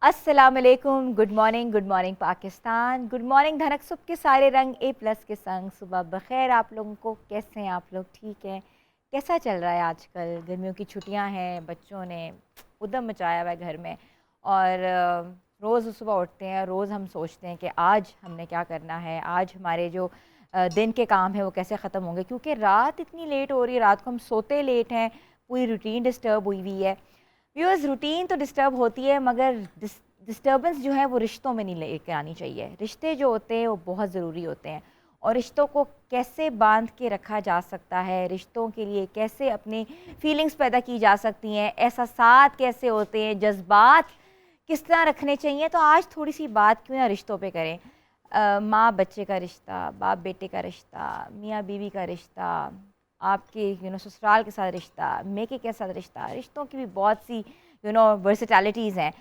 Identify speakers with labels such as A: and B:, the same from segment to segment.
A: अस्सलामुअलैकुम, good morning Pakistan, good morning धनक सुबह के सारे रंग ए प्लस के संग। सुबह बखैर आप लोगों को। कैसे हैं आप लोग? ठीक हैं? कैसा चल रहा है आजकल? गर्मियों की छुट्टियां हैं, बच्चों ने उद्दम मचाया हुआ है घर में। और रोज़ सुबह उठते हैं, रोज़ हम सोचते हैं कि आज हमने क्या करना है, आज हमारे जो दिन के काम है वो कैसे ख़त्म होंगे, क्योंकि रात इतनी लेट हो रही है, रात को हम सोते लेट हैं, पूरी रूटीन डिस्टर्ब हुई हुई है। व्यूअर्स, रूटीन तो डिस्टर्ब होती है, मगर डिस्टर्बेंस जो है वो रिश्तों में नहीं लेके आनी चाहिए। रिश्ते जो होते हैं वो बहुत ज़रूरी होते हैं, और रिश्तों को कैसे बांध के रखा जा सकता है, रिश्तों के लिए कैसे अपनी फीलिंग्स पैदा की जा सकती हैं, एहसासात कैसे होते हैं, जज्बात किस तरह रखने चाहिए। तो आज थोड़ी सी बात क्यों ना रिश्तों पे करें। माँ बच्चे का रिश्ता, बाप बेटे का रिश्ता, मियाँ बीवी का रिश्ता, आपके ससुराल के साथ रिश्ता, मेके के साथ रिश्ता, रिश्तों की भी बहुत सी वर्सिटैलिटीज़ हैं।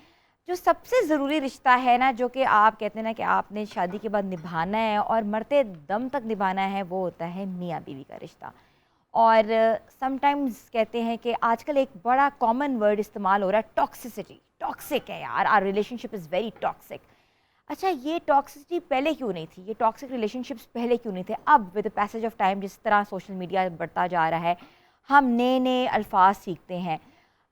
A: जो सबसे ज़रूरी रिश्ता है ना, जो कि आप कहते हैं ना कि आपने शादी के बाद निभाना है और मरते दम तक निभाना है, वो होता है मियाँ बीवी का रिश्ता। और समटाइम्स कहते हैं कि आजकल एक बड़ा कॉमन वर्ड इस्तेमाल हो रहा है, टॉक्सिसिटी। टॉक्सिक है यार, our relationship is very toxic. अच्छा, ये टॉक्सिसिटी पहले क्यों नहीं थी? ये टॉक्सिक रिलेशनशिप्स पहले क्यों नहीं थे? अब with the passage of time, जिस तरह सोशल मीडिया बढ़ता जा रहा है, हम नए नए अल्फाज सीखते हैं।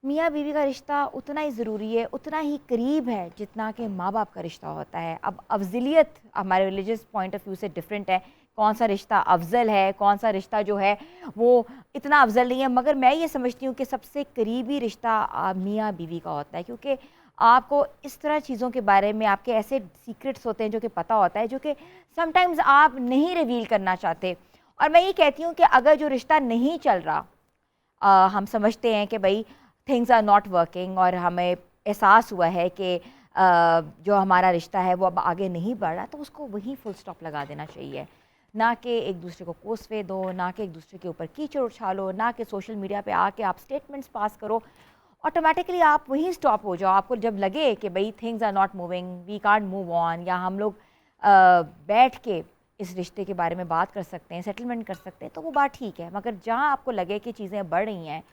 A: मियाँ बीवी का रिश्ता उतना ही ज़रूरी है, उतना ही करीब है जितना कि माँ बाप का रिश्ता होता है। अब अफजलियत हमारे रिलीजियस पॉइंट ऑफ व्यू से डिफरेंट है, कौन सा रिश्ता अफजल है, कौन सा रिश्ता जो है वो इतना अफजल नहीं है। मगर मैं ये समझती हूँ कि सबसे करीबी रिश्ता मियाँ बीवी का होता है, क्योंकि आपको इस तरह चीज़ों के बारे में, आपके ऐसे सीक्रेट्स होते हैं जो कि पता होता है, जो कि समटाइम्स आप नहीं रिवील करना चाहते। और मैं ये कहती हूँ कि अगर जो रिश्ता नहीं चल रहा, हम समझते हैं कि भाई थिंग्स आर नॉट वर्किंग, और हमें एहसास हुआ है कि जो हमारा रिश्ता है वो अब आगे नहीं बढ़ रहा, तो उसको वहीं फुल स्टॉप लगा देना चाहिए। ना कि एक दूसरे को कोसवे दो, ना कि एक दूसरे के ऊपर कीचड़ उछालो, ना कि सोशल मीडिया पे आके आप स्टेटमेंट्स पास करो। ऑटोमेटिकली आप वहीं स्टॉप हो जाओ। आपको जब लगे कि भाई things are not moving, we can't move on, या हम लोग बैठ के इस रिश्ते के बारे में बात कर सकते हैं, सेटलमेंट कर सकते हैं, तो वो बात ठीक है। मगर जहाँ आपको लगे कि चीज़ें बढ़ रही हैं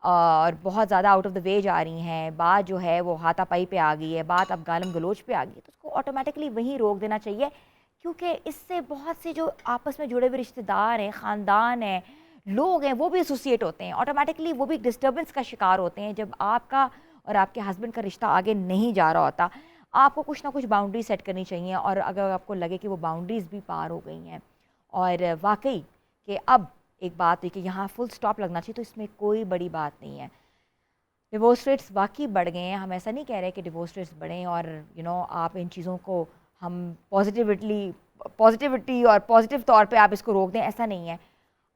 A: और बहुत ज़्यादा आउट ऑफ द वे जा रही हैं, बात जो है वो हाथापाई पे आ गई है, बात अब गालम गलोच पे आ गई है, तो उसको ऑटोमेटिकली वहीं रोक देना चाहिए। क्योंकि इससे बहुत से जो आपस में जुड़े हुए रिश्तेदार हैं, ख़ानदान हैं, लोग हैं, वो भी एसोसिएट होते हैं, ऑटोमेटिकली वो भी डिस्टर्बेंस का शिकार होते हैं। जब आपका और आपके हस्बैंड का रिश्ता आगे नहीं जा रहा होता, आपको कुछ ना कुछ बाउंड्री सेट करनी चाहिए। और अगर आपको लगे कि वो बाउंड्रीज़ भी पार हो गई हैं और वाकई कि अब एक बात है कि यहाँ फुल स्टॉप लगना चाहिए, तो इसमें कोई बड़ी बात नहीं है। डिवोर्स रेट्स वाकई बढ़ गए हैं, हम ऐसा नहीं कह रहे कि डिवोर्स रेट्स बढ़ें और आप इन चीज़ों को हम पॉजिटिविटी और पॉजिटिव तौर पे आप इसको रोक दें, ऐसा नहीं है।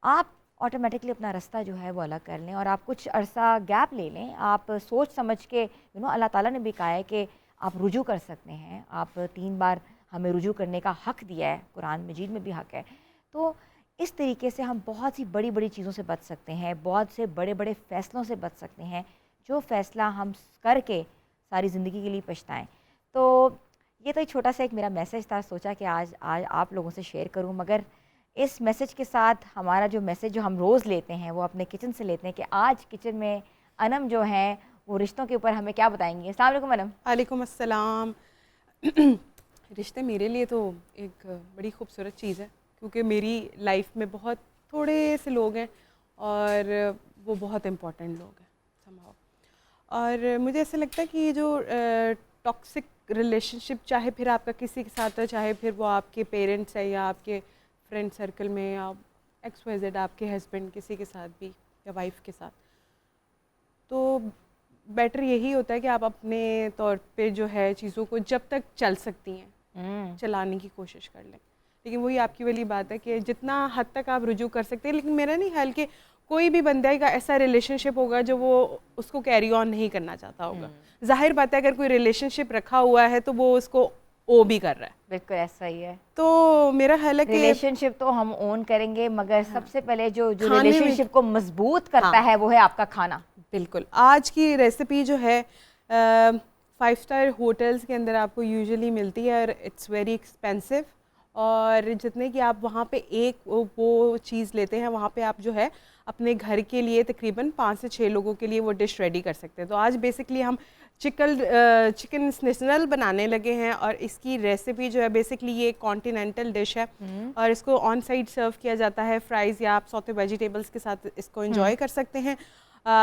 A: आप ऑटोमेटिकली अपना रास्ता जो है वो अलग कर लें, और आप कुछ अरसा गैप ले लें। आप सोच समझ के, अल्लाह ताला ने भी कहा है कि आप रुजू कर सकते हैं। आप 3 बार हमें रुजू करने का हक़ दिया है, कुरान मजीद में भी हक़ है। तो इस तरीके से हम बहुत सी बड़ी बड़ी चीज़ों से बच सकते हैं, बहुत से बड़े बड़े फ़ैसलों से बच सकते हैं, जो फ़ैसला हम करके सारी ज़िंदगी के लिए पछताएं। तो ये तो एक छोटा सा एक मेरा मैसेज था, सोचा कि आज आज आप लोगों से शेयर करूं। मगर इस मैसेज के साथ हमारा जो मैसेज जो हम रोज़ लेते हैं वो अपने किचन से लेते हैं, कि आज किचन में अनम जो हैं वो रिश्तों के ऊपर हमें क्या बताएंगी। अस्सलाम वालेकुम अनम।
B: वालेकुम अस्सलाम। रिश्ते मेरे लिए तो एक बड़ी खूबसूरत चीज़ है, क्योंकि मेरी लाइफ में बहुत थोड़े से लोग हैं और वो बहुत इम्पोर्टेंट लोग हैं समहाउ। और मुझे ऐसा लगता है कि ये जो टॉक्सिक रिलेशनशिप, चाहे फिर आपका किसी के साथ है, चाहे फिर वो आपके पेरेंट्स है या आपके फ्रेंड सर्कल में, या XYZ आपके हस्बैंड किसी के साथ भी, या वाइफ के साथ, तो बेटर यही होता है कि आप अपने तौर पे जो है चीज़ों को जब तक चल सकती हैं चलाने की कोशिश कर लें। लेकिन वही आपकी वाली बात है कि जितना हद तक आप रुजू कर सकते हैं। लेकिन मेरा नहीं ख्याल कि कोई भी बंदे का ऐसा रिलेशनशिप होगा जो वो उसको कैरी ऑन नहीं करना चाहता होगा। जाहिर बात है, अगर कोई रिलेशनशिप रखा हुआ है तो वो उसको ओ भी कर रहा है।
A: बिल्कुल ऐसा ही है।
B: तो मेरा ख्याल है कि
A: रिलेशनशिप तो हम ओन करेंगे, मगर
B: हाँ,
A: सबसे पहले जो जो
B: खाने में,
A: रिलेशनशिप को मजबूत करता
B: हाँ,
A: है वो है आपका खाना।
B: बिल्कुल। आज की रेसिपी जो है 5 स्टार होटल्स के अंदर आपको यूजुअली मिलती है और इट्स वेरी एक्सपेंसिव। और जितने कि आप वहाँ पे एक वो चीज़ लेते हैं, वहाँ पे आप जो है अपने घर के लिए तकरीबन 5 से 6 लोगों के लिए वो डिश रेडी कर सकते हैं। तो आज बेसिकली हम चिकन स्निसनल बनाने लगे हैं और इसकी रेसिपी जो है बेसिकली ये कॉन्टिनेंटल डिश है और इसको ऑन साइड सर्व किया जाता है फ्राइज़ या आप सौते वेजिटेबल्स के साथ इसको एंजॉय कर सकते हैं।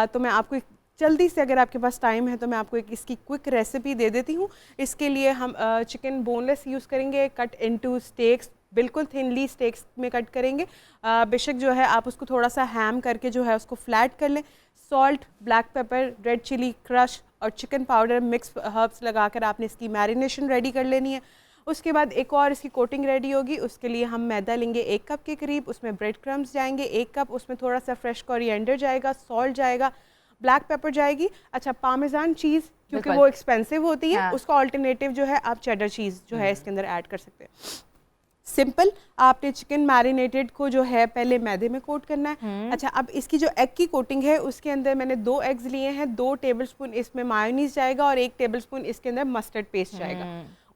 B: तो मैं आपको जल्दी से, अगर आपके पास टाइम है तो मैं आपको एक इसकी क्विक रेसिपी दे देती हूँ। इसके लिए हम चिकन बोनलेस यूज़ करेंगे, कट इनटू स्टेक्स, बिल्कुल थिनली स्टेक्स में कट करेंगे। बेशक जो है आप उसको थोड़ा सा हैम करके जो है उसको फ्लैट कर लें। Salt, black pepper, red chili crush और चिकन पाउडर मिक्स हर्ब्स लगाकर आपने इसकी मैरिनेशन रेडी कर लेनी है। उसके बाद एक और इसकी कोटिंग रेडी होगी। उसके लिए हम मैदा लेंगे 1 कप के करीब, उसमें ब्रेड क्रम्स जाएंगे 1 कप, उसमें थोड़ा सा फ्रेश कोरिएंडर जाएगा, सॉल्ट जाएगा, ब्लैक पेपर जाएगी। अच्छा, पामेजान चीज़ क्योंकि वो एक्सपेंसिव होती है, उसका ऑल्टरनेटिव जो है आप चेडर चीज़ जो है इसके अंदर ऐड कर सकते हैं। सिंपल, आपने चिकन मैरिनेटेड को जो है पहले मैदे में कोट करना है। अच्छा, अब इसकी जो एग की कोटिंग है उसके अंदर मैंने 2 एग्स लिए हैं, 2 टेबलस्पून इसमें मायोनीज जाएगा और 1 टेबलस्पून इसके अंदर मस्टर्ड पेस्ट जाएगा।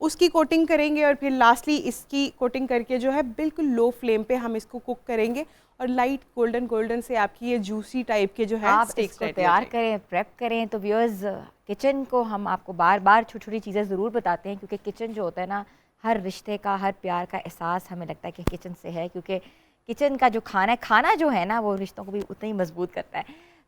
B: उसकी कोटिंग करेंगे और फिर लास्टली इसकी कोटिंग करके जो है बिल्कुल लो फ्लेम पे हम इसको कुक करेंगे और लाइट गोल्डन गोल्डन से आपकी ये जूसी टाइप के जो है
A: आप
B: स्टेक्स
A: इसको तैयार करें, प्रेप करें। तो व्यूअर्स, किचन को हम आपको बार बार छोटी छोटी चीज़ें ज़रूर बताते हैं क्योंकि किचन जो होता है ना, हर रिश्ते का, हर प्यार का एहसास हमें लगता है कि किचन से है, क्योंकि किचन का जो खाना जो है ना वो रिश्तों को भी उतना ही मजबूत करता है।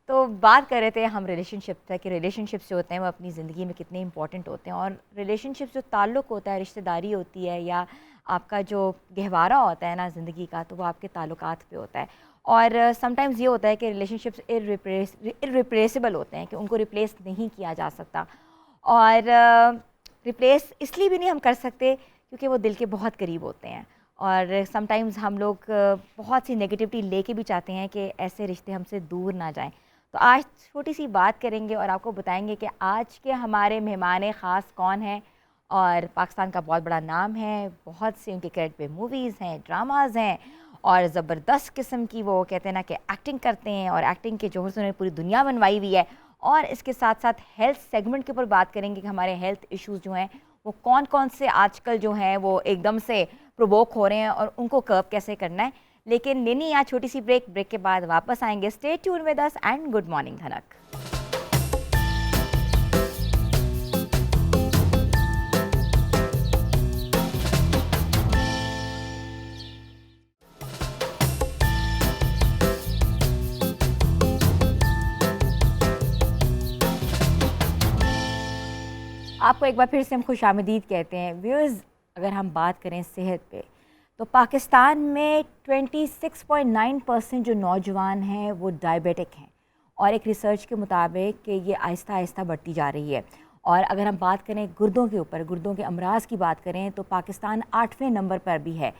A: तो बात कर रहे थे हम रिलेशनशिप से कि रिलेशनशिप्स जो होते हैं वो अपनी ज़िंदगी में कितने इंपॉर्टेंट होते हैं, और रिलेशनशिप जो ताल्लुक़ होता है, रिश्तेदारी होती है या आपका जो गहवारा होता है ना ज़िंदगी का, तो वो आपके ताल्लुकात पे होता है। और समटाइम्स ये होता है कि रिलेशनशिप्स इर्रिप्लेसेबल होते हैं कि उनको रिप्लेस नहीं किया जा सकता, और रिप्लेस इसलिए भी नहीं हम कर सकते क्योंकि वो दिल के बहुत करीब होते हैं। और समटाइम्स हम लोग बहुत सी नेगेटिविटी लेके भी चाहते हैं कि ऐसे रिश्ते हमसे दूर ना जाएं। तो आज छोटी सी बात करेंगे और आपको बताएंगे कि आज के हमारे मेहमान ख़ास कौन हैं, और पाकिस्तान का बहुत बड़ा नाम है, बहुत सी उनके क्रेडिट पे मूवीज़ हैं, ड्रामाज़ हैं, और ज़बरदस्त किस्म की वो कहते हैं ना कि एक्टिंग करते हैं, और एक्टिंग के जोहर से उन्होंने पूरी दुनिया बनवाई हुई है। और इसके साथ साथ हेल्थ सेगमेंट के ऊपर बात करेंगे कि हमारे हेल्थ इश्यूज़ जो हैं वो कौन कौन से आजकल जो हैं वो एकदम से प्रोवोक हो रहे हैं और उनको कर्व कैसे करना है। लेकिन लेनी यहाँ छोटी सी ब्रेक के बाद वापस आएंगे। Stay tuned with us and good morning धनक। आपको एक बार फिर से हम खुशामदीद कहते हैं। व्यूअर्स, अगर हम बात करें सेहत पे, तो पाकिस्तान में 26.9% जो नौजवान हैं वो डायबिटिक हैं, और एक रिसर्च के मुताबिक कि ये आहिस्ता आहिस्ता बढ़ती जा रही है। और अगर हम बात करें गुर्दों के ऊपर, गुर्दों के अमराज की बात करें, तो पाकिस्तान 8वें नंबर पर भी है।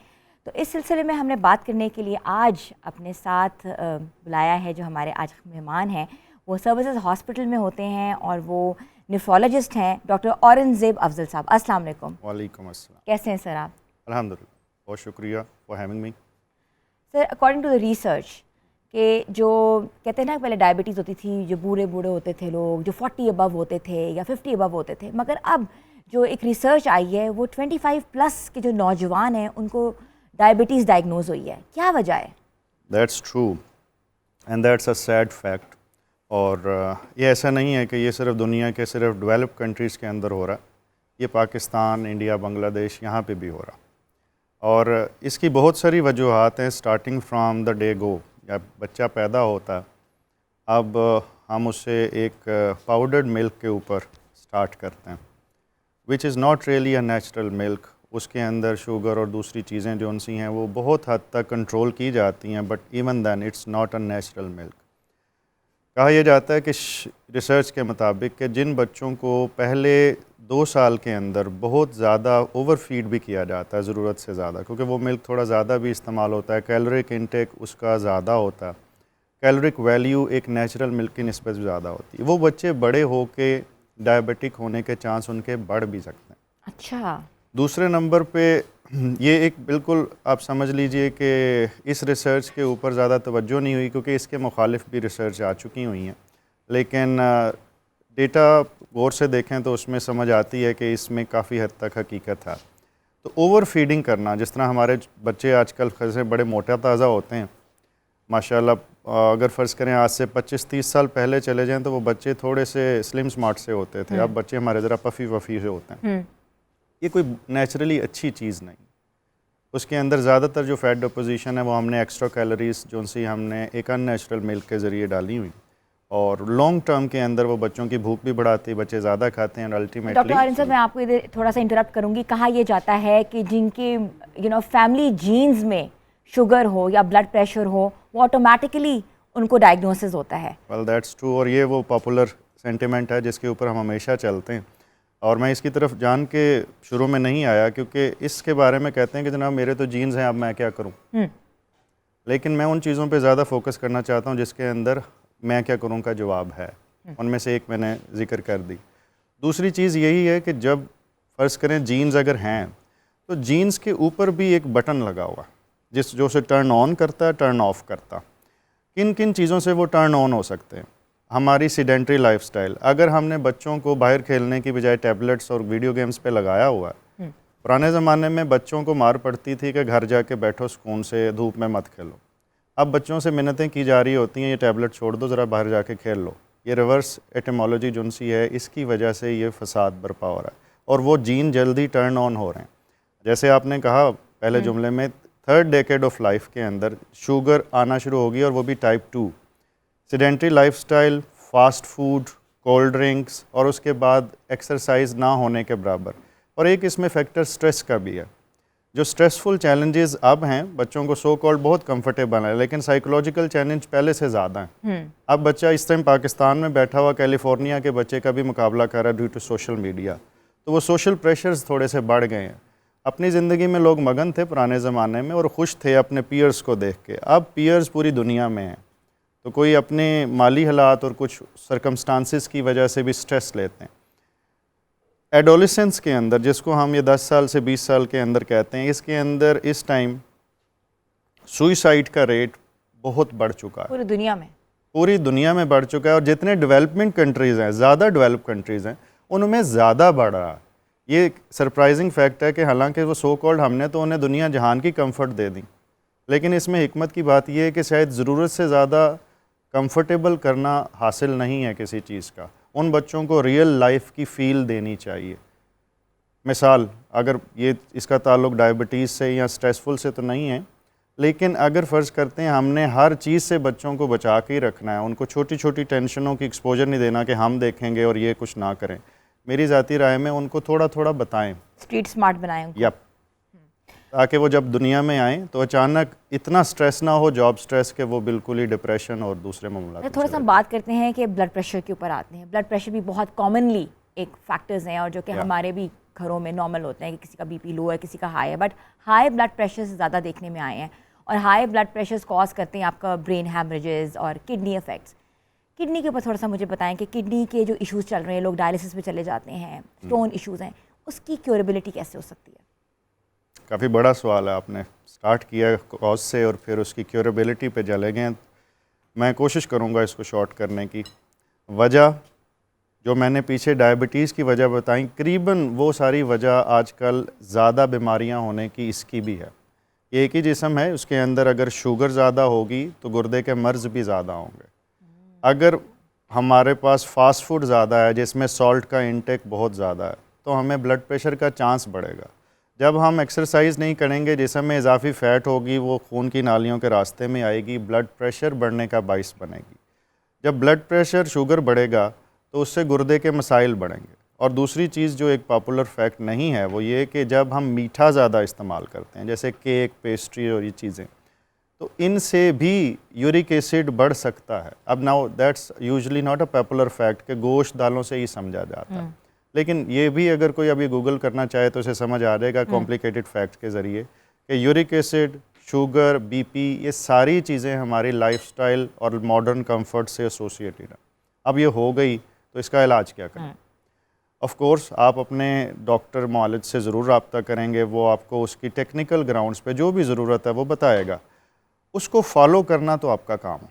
A: तो इस सिलसिले में हमने बात करने के लिए आज अपने साथ बुलाया है जो हमारे आज मेहमान हैं। वो सर्विसेज हॉस्पिटल में होते हैं और वो नेफ्रोलॉजिस्ट हैं, डॉक्टर औरंगज़ेब अफजल साहब। अस्सलाम वालेकुम।
C: वालेकुम अस्सलाम।
A: कैसे हैं सर आप?
C: अल्हम्दुलिल्लाह, बहुत शुक्रिया for having me.
A: Sir, according to the research कि जो कहते हैं ना पहले डायबिटीज़ होती थी, जो बूढ़े बूढ़े होते थे लोग, जो 40 अबव होते थे या 50 अबव होते थे, मगर अब जो एक रिसर्च आई है वो 25+ के जो नौजवान हैं उनको डायबिटीज़ डायग्नोज हुई है। क्या वजह है?
C: That's true and that's a sad fact. और ये ऐसा नहीं है कि ये सिर्फ दुनिया के सिर्फ डेवलप्ड कंट्रीज़ के अंदर हो रहा, ये पाकिस्तान, इंडिया, बांग्लादेश यहाँ पे भी हो रहा। और इसकी बहुत सारी वजूहात हैं, स्टार्टिंग फ्राम द डे गो, या बच्चा पैदा होता है, अब हम उसे एक पाउडर्ड मिल्क के ऊपर स्टार्ट करते हैं, which is not really a natural milk. उसके अंदर शुगर और दूसरी चीज़ें जो उनसी हैं वो बहुत हद तक कंट्रोल की जाती हैं, but even then it's not a natural milk. कहा यह जाता है कि रिसर्च के मुताबिक कि जिन बच्चों को पहले 2 साल के अंदर बहुत ज़्यादा ओवर फीड भी किया जाता है, ज़रूरत से ज़्यादा, क्योंकि वो मिल्क थोड़ा ज़्यादा भी इस्तेमाल होता है, कैलोरिक इंटेक उसका ज़्यादा होता है, कैलोरिक वैल्यू एक नेचुरल मिल्क की निस्बत ज़्यादा होती है, वो बच्चे बड़े हो के डायबिटिक होने के चांस उनके बढ़ भी सकते हैं।
A: अच्छा।
C: दूसरे नंबर पे ये एक बिल्कुल आप समझ लीजिए कि इस रिसर्च के ऊपर ज़्यादा तवज्जो नहीं हुई, क्योंकि इसके मुखालिफ भी रिसर्च आ चुकी हुई हैं, लेकिन डेटा गौर से देखें तो उसमें समझ आती है कि इसमें काफ़ी हद तक हकीकत है। तो ओवर फीडिंग करना, जिस तरह हमारे बच्चे आजकल से बड़े मोटा ताज़ा होते हैं, माशाल्लाह अगर फ़र्ज़ करें आज से 25-30 साल पहले चले जाएं तो वो बच्चे थोड़े से स्लिम स्मार्ट से होते थे। अब बच्चे हमारे ज़रा पफ़ी वफ़ी से होते हैं। ये कोई नेचुरली अच्छी चीज़ नहीं। उसके अंदर ज़्यादातर जो फैट डिपोजिशन है वो हमने एक्स्ट्रा कैलोरीज जो सी हमने एक अननेचुरल मिल्क के ज़रिए डाली हुई, और लॉन्ग टर्म के अंदर वो बच्चों की भूख भी बढ़ाती है, बच्चे ज़्यादा खाते हैं। अल्टीमेटली
A: डॉक्टर आर्यन साहब, मैं आपको इधर थोड़ा सा इंटरप्ट करूंगी। कहा यह जाता है कि जिनके फैमिली जीन्स में शुगर हो या ब्लड प्रेशर हो, वो ऑटोमेटिकली उनको डायग्नोसिस होता है।
C: वेल दैट्स ट्रू, और ये वो पॉपुलर सेंटिमेंट है जिसके ऊपर हम हमेशा चलते हैं। और मैं इसकी तरफ जान के शुरू में नहीं आया, क्योंकि इसके बारे में कहते हैं कि जनाब मेरे तो जीन्स हैं, अब मैं क्या करूं। लेकिन मैं उन चीज़ों पे ज़्यादा फोकस करना चाहता हूं जिसके अंदर मैं क्या करूं का जवाब है। उनमें से एक मैंने जिक्र कर दी। दूसरी चीज़ यही है कि जब फ़र्ज़ करें जीन्स अगर हैं तो जीन्स के ऊपर भी एक बटन लगा हुआ जो से टर्न ऑन करता है, टर्न ऑफ करता। किन किन चीज़ों से वो टर्न ऑन हो सकते हैं? हमारी सीडेंट्री लाइफस्टाइल। अगर हमने बच्चों को बाहर खेलने की बजाय टैबलेट्स और वीडियो गेम्स पे लगाया हुआ है, पुराने ज़माने में बच्चों को मार पड़ती थी कि घर जाके बैठो सुकून से, धूप में मत खेलो। अब बच्चों से मिन्नतें की जा रही होती हैं, ये टैबलेट छोड़ दो, ज़रा बाहर जाके खेल लो। ये रिवर्स एटिमोलॉजी जो सी है, इसकी वजह से ये फसाद बरपा हो रहा है और वो जीन जल्दी टर्न ऑन हो रहे हैं। जैसे आपने कहा पहले जुमले में, 3rd डेकेड ऑफ लाइफ के अंदर शुगर आना शुरू होगी, और वो भी type 2। Sedentary lifestyle, fast food, cold drinks, और उसके बाद एक्सरसाइज ना होने के बराबर। और एक इसमें फैक्टर स्ट्रेस का भी है। जो स्ट्रेसफुल चैलेंजेस अब हैं, बच्चों को सो कॉल्ड बहुत कंफर्टेबल है, लेकिन साइकोलॉजिकल चैलेंज पहले से ज़्यादा हैं। अब बच्चा इस टाइम पाकिस्तान में बैठा हुआ कैलिफोर्निया के बच्चे का भी मुकाबला कर रहा है ड्यू टू सोशल मीडिया। तो वो सोशल प्रेशर्स थोड़े से बढ़ गए हैं। अपनी ज़िंदगी में लोग मगन थे पुराने ज़माने में और खुश थे अपने पीयर्स को देख के। अब पीयर्स पूरी दुनिया में हैं, तो कोई अपने माली हालात और कुछ सरकमस्टांसिस की वजह से भी स्ट्रेस लेते हैं। एडोलेसेंस के अंदर, जिसको हम ये 10 साल से 20 साल के अंदर कहते हैं, इसके अंदर इस टाइम सुइसाइड का रेट बहुत बढ़ चुका है।
A: पूरी दुनिया में
C: बढ़ चुका है। और जितने डेवलपमेंट कंट्रीज़ हैं, ज़्यादा डेवलप कंट्रीज़ हैं, उनमें ज़्यादा बढ़ रहा है। ये सरप्राइजिंग फैक्ट है कि हालांकि वो सो कॉल्ड हमने तो उन्हें दुनिया जहान की कंफर्ट दे दी, लेकिन इसमें हिकमत की बात यह है कि शायद ज़रूरत से ज़्यादा कंफर्टेबल करना हासिल नहीं है किसी चीज़ का। उन बच्चों को रियल लाइफ की फ़ील देनी चाहिए। मिसाल, अगर ये इसका ताल्लुक डायबिटीज़ से या स्ट्रेसफुल से तो नहीं है, लेकिन अगर फ़र्ज़ करते हैं हमने हर चीज़ से बच्चों को बचा के ही रखना है, उनको छोटी छोटी टेंशनों की एक्सपोजर नहीं देना कि हम देखेंगे और ये कुछ ना करें। मेरी ज़ाती राय में उनको थोड़ा थोड़ा बताएं,
A: स्ट्रीट स्मार्ट बनाएं उनको।
C: यप, ताकि वो जब दुनिया में आएँ तो अचानक इतना स्ट्रेस ना हो, जॉब स्ट्रेस, के वो बिल्कुल ही डिप्रेशन और दूसरे मामला।
A: थोड़ा सा बात करते हैं कि ब्लड प्रेशर के ऊपर आते हैं। ब्लड प्रेशर भी बहुत कॉमनली एक फैक्टर्स हैं और जो कि हमारे भी घरों में नॉर्मल होते हैं कि किसी का बीपी लो है, किसी का हाई है, बट हाई ब्लड प्रेशर से ज़्यादा देखने में आए हैं। और हाई ब्लड प्रेशर कॉज करते हैं आपका ब्रेन हैमरेजेस और किडनी इफेक्ट्स। किडनी के ऊपर थोड़ा सा मुझे बताएं कि किडनी के जो इश्यूज़ चल रहे हैं, लोग डायलिसिस पे चले जाते हैं, स्टोन इश्यूज़ हैं, उसकी क्योरेबिलिटी कैसे हो सकती है?
C: काफ़ी बड़ा सवाल है। आपने स्टार्ट किया कॉज से और फिर उसकी क्योरेबिलिटी पे चले गए। मैं कोशिश करूँगा इसको शॉर्ट करने की। वजह जो मैंने पीछे डायबिटीज़ की वजह बताई, करीबन वो सारी वजह आजकल ज़्यादा बीमारियां होने की इसकी भी है। एक ही जिस्म है, उसके अंदर अगर शुगर ज़्यादा होगी तो गुर्दे के मर्ज़ भी ज़्यादा होंगे। अगर हमारे पास फास्ट फूड ज़्यादा है जिसमें सॉल्ट का इंटेक बहुत ज़्यादा है, तो हमें ब्लड प्रेशर का चांस बढ़ेगा। जब हम एक्सरसाइज नहीं करेंगे, जिसम में इजाफी फ़ैट होगी वो खून की नालियों के रास्ते में आएगी, ब्लड प्रेशर बढ़ने का बाइस बनेगी। जब ब्लड प्रेशर शुगर बढ़ेगा तो उससे गुर्दे के मसाइल बढ़ेंगे। और दूसरी चीज़ जो एक पॉपुलर फैक्ट नहीं है वो ये कि जब हम मीठा ज़्यादा इस्तेमाल करते हैं, जैसे केक, पेस्ट्री और ये चीज़ें, तो इनसे भी यूरिक एसिड बढ़ सकता है। अब now that's usually not a popular fact कि गोश्त दालों से ही समझा जाता है, लेकिन ये भी अगर कोई अभी गूगल करना चाहे तो उसे समझ आ जाएगा कॉम्प्लिकेटेड फैक्ट के ज़रिए कि यूरिक एसिड, शुगर, बीपी, ये सारी चीज़ें हमारी लाइफस्टाइल और मॉडर्न कंफर्ट से एसोसिएटेड है। अब ये हो गई तो इसका इलाज क्या करें? ऑफ कोर्स आप अपने डॉक्टर मुआलिज से ज़रूर रब्ता करेंगे, वो आपको उसकी टेक्निकल ग्राउंड्स पे जो भी ज़रूरत है वो बताएगा। उसको फॉलो करना तो आपका काम है,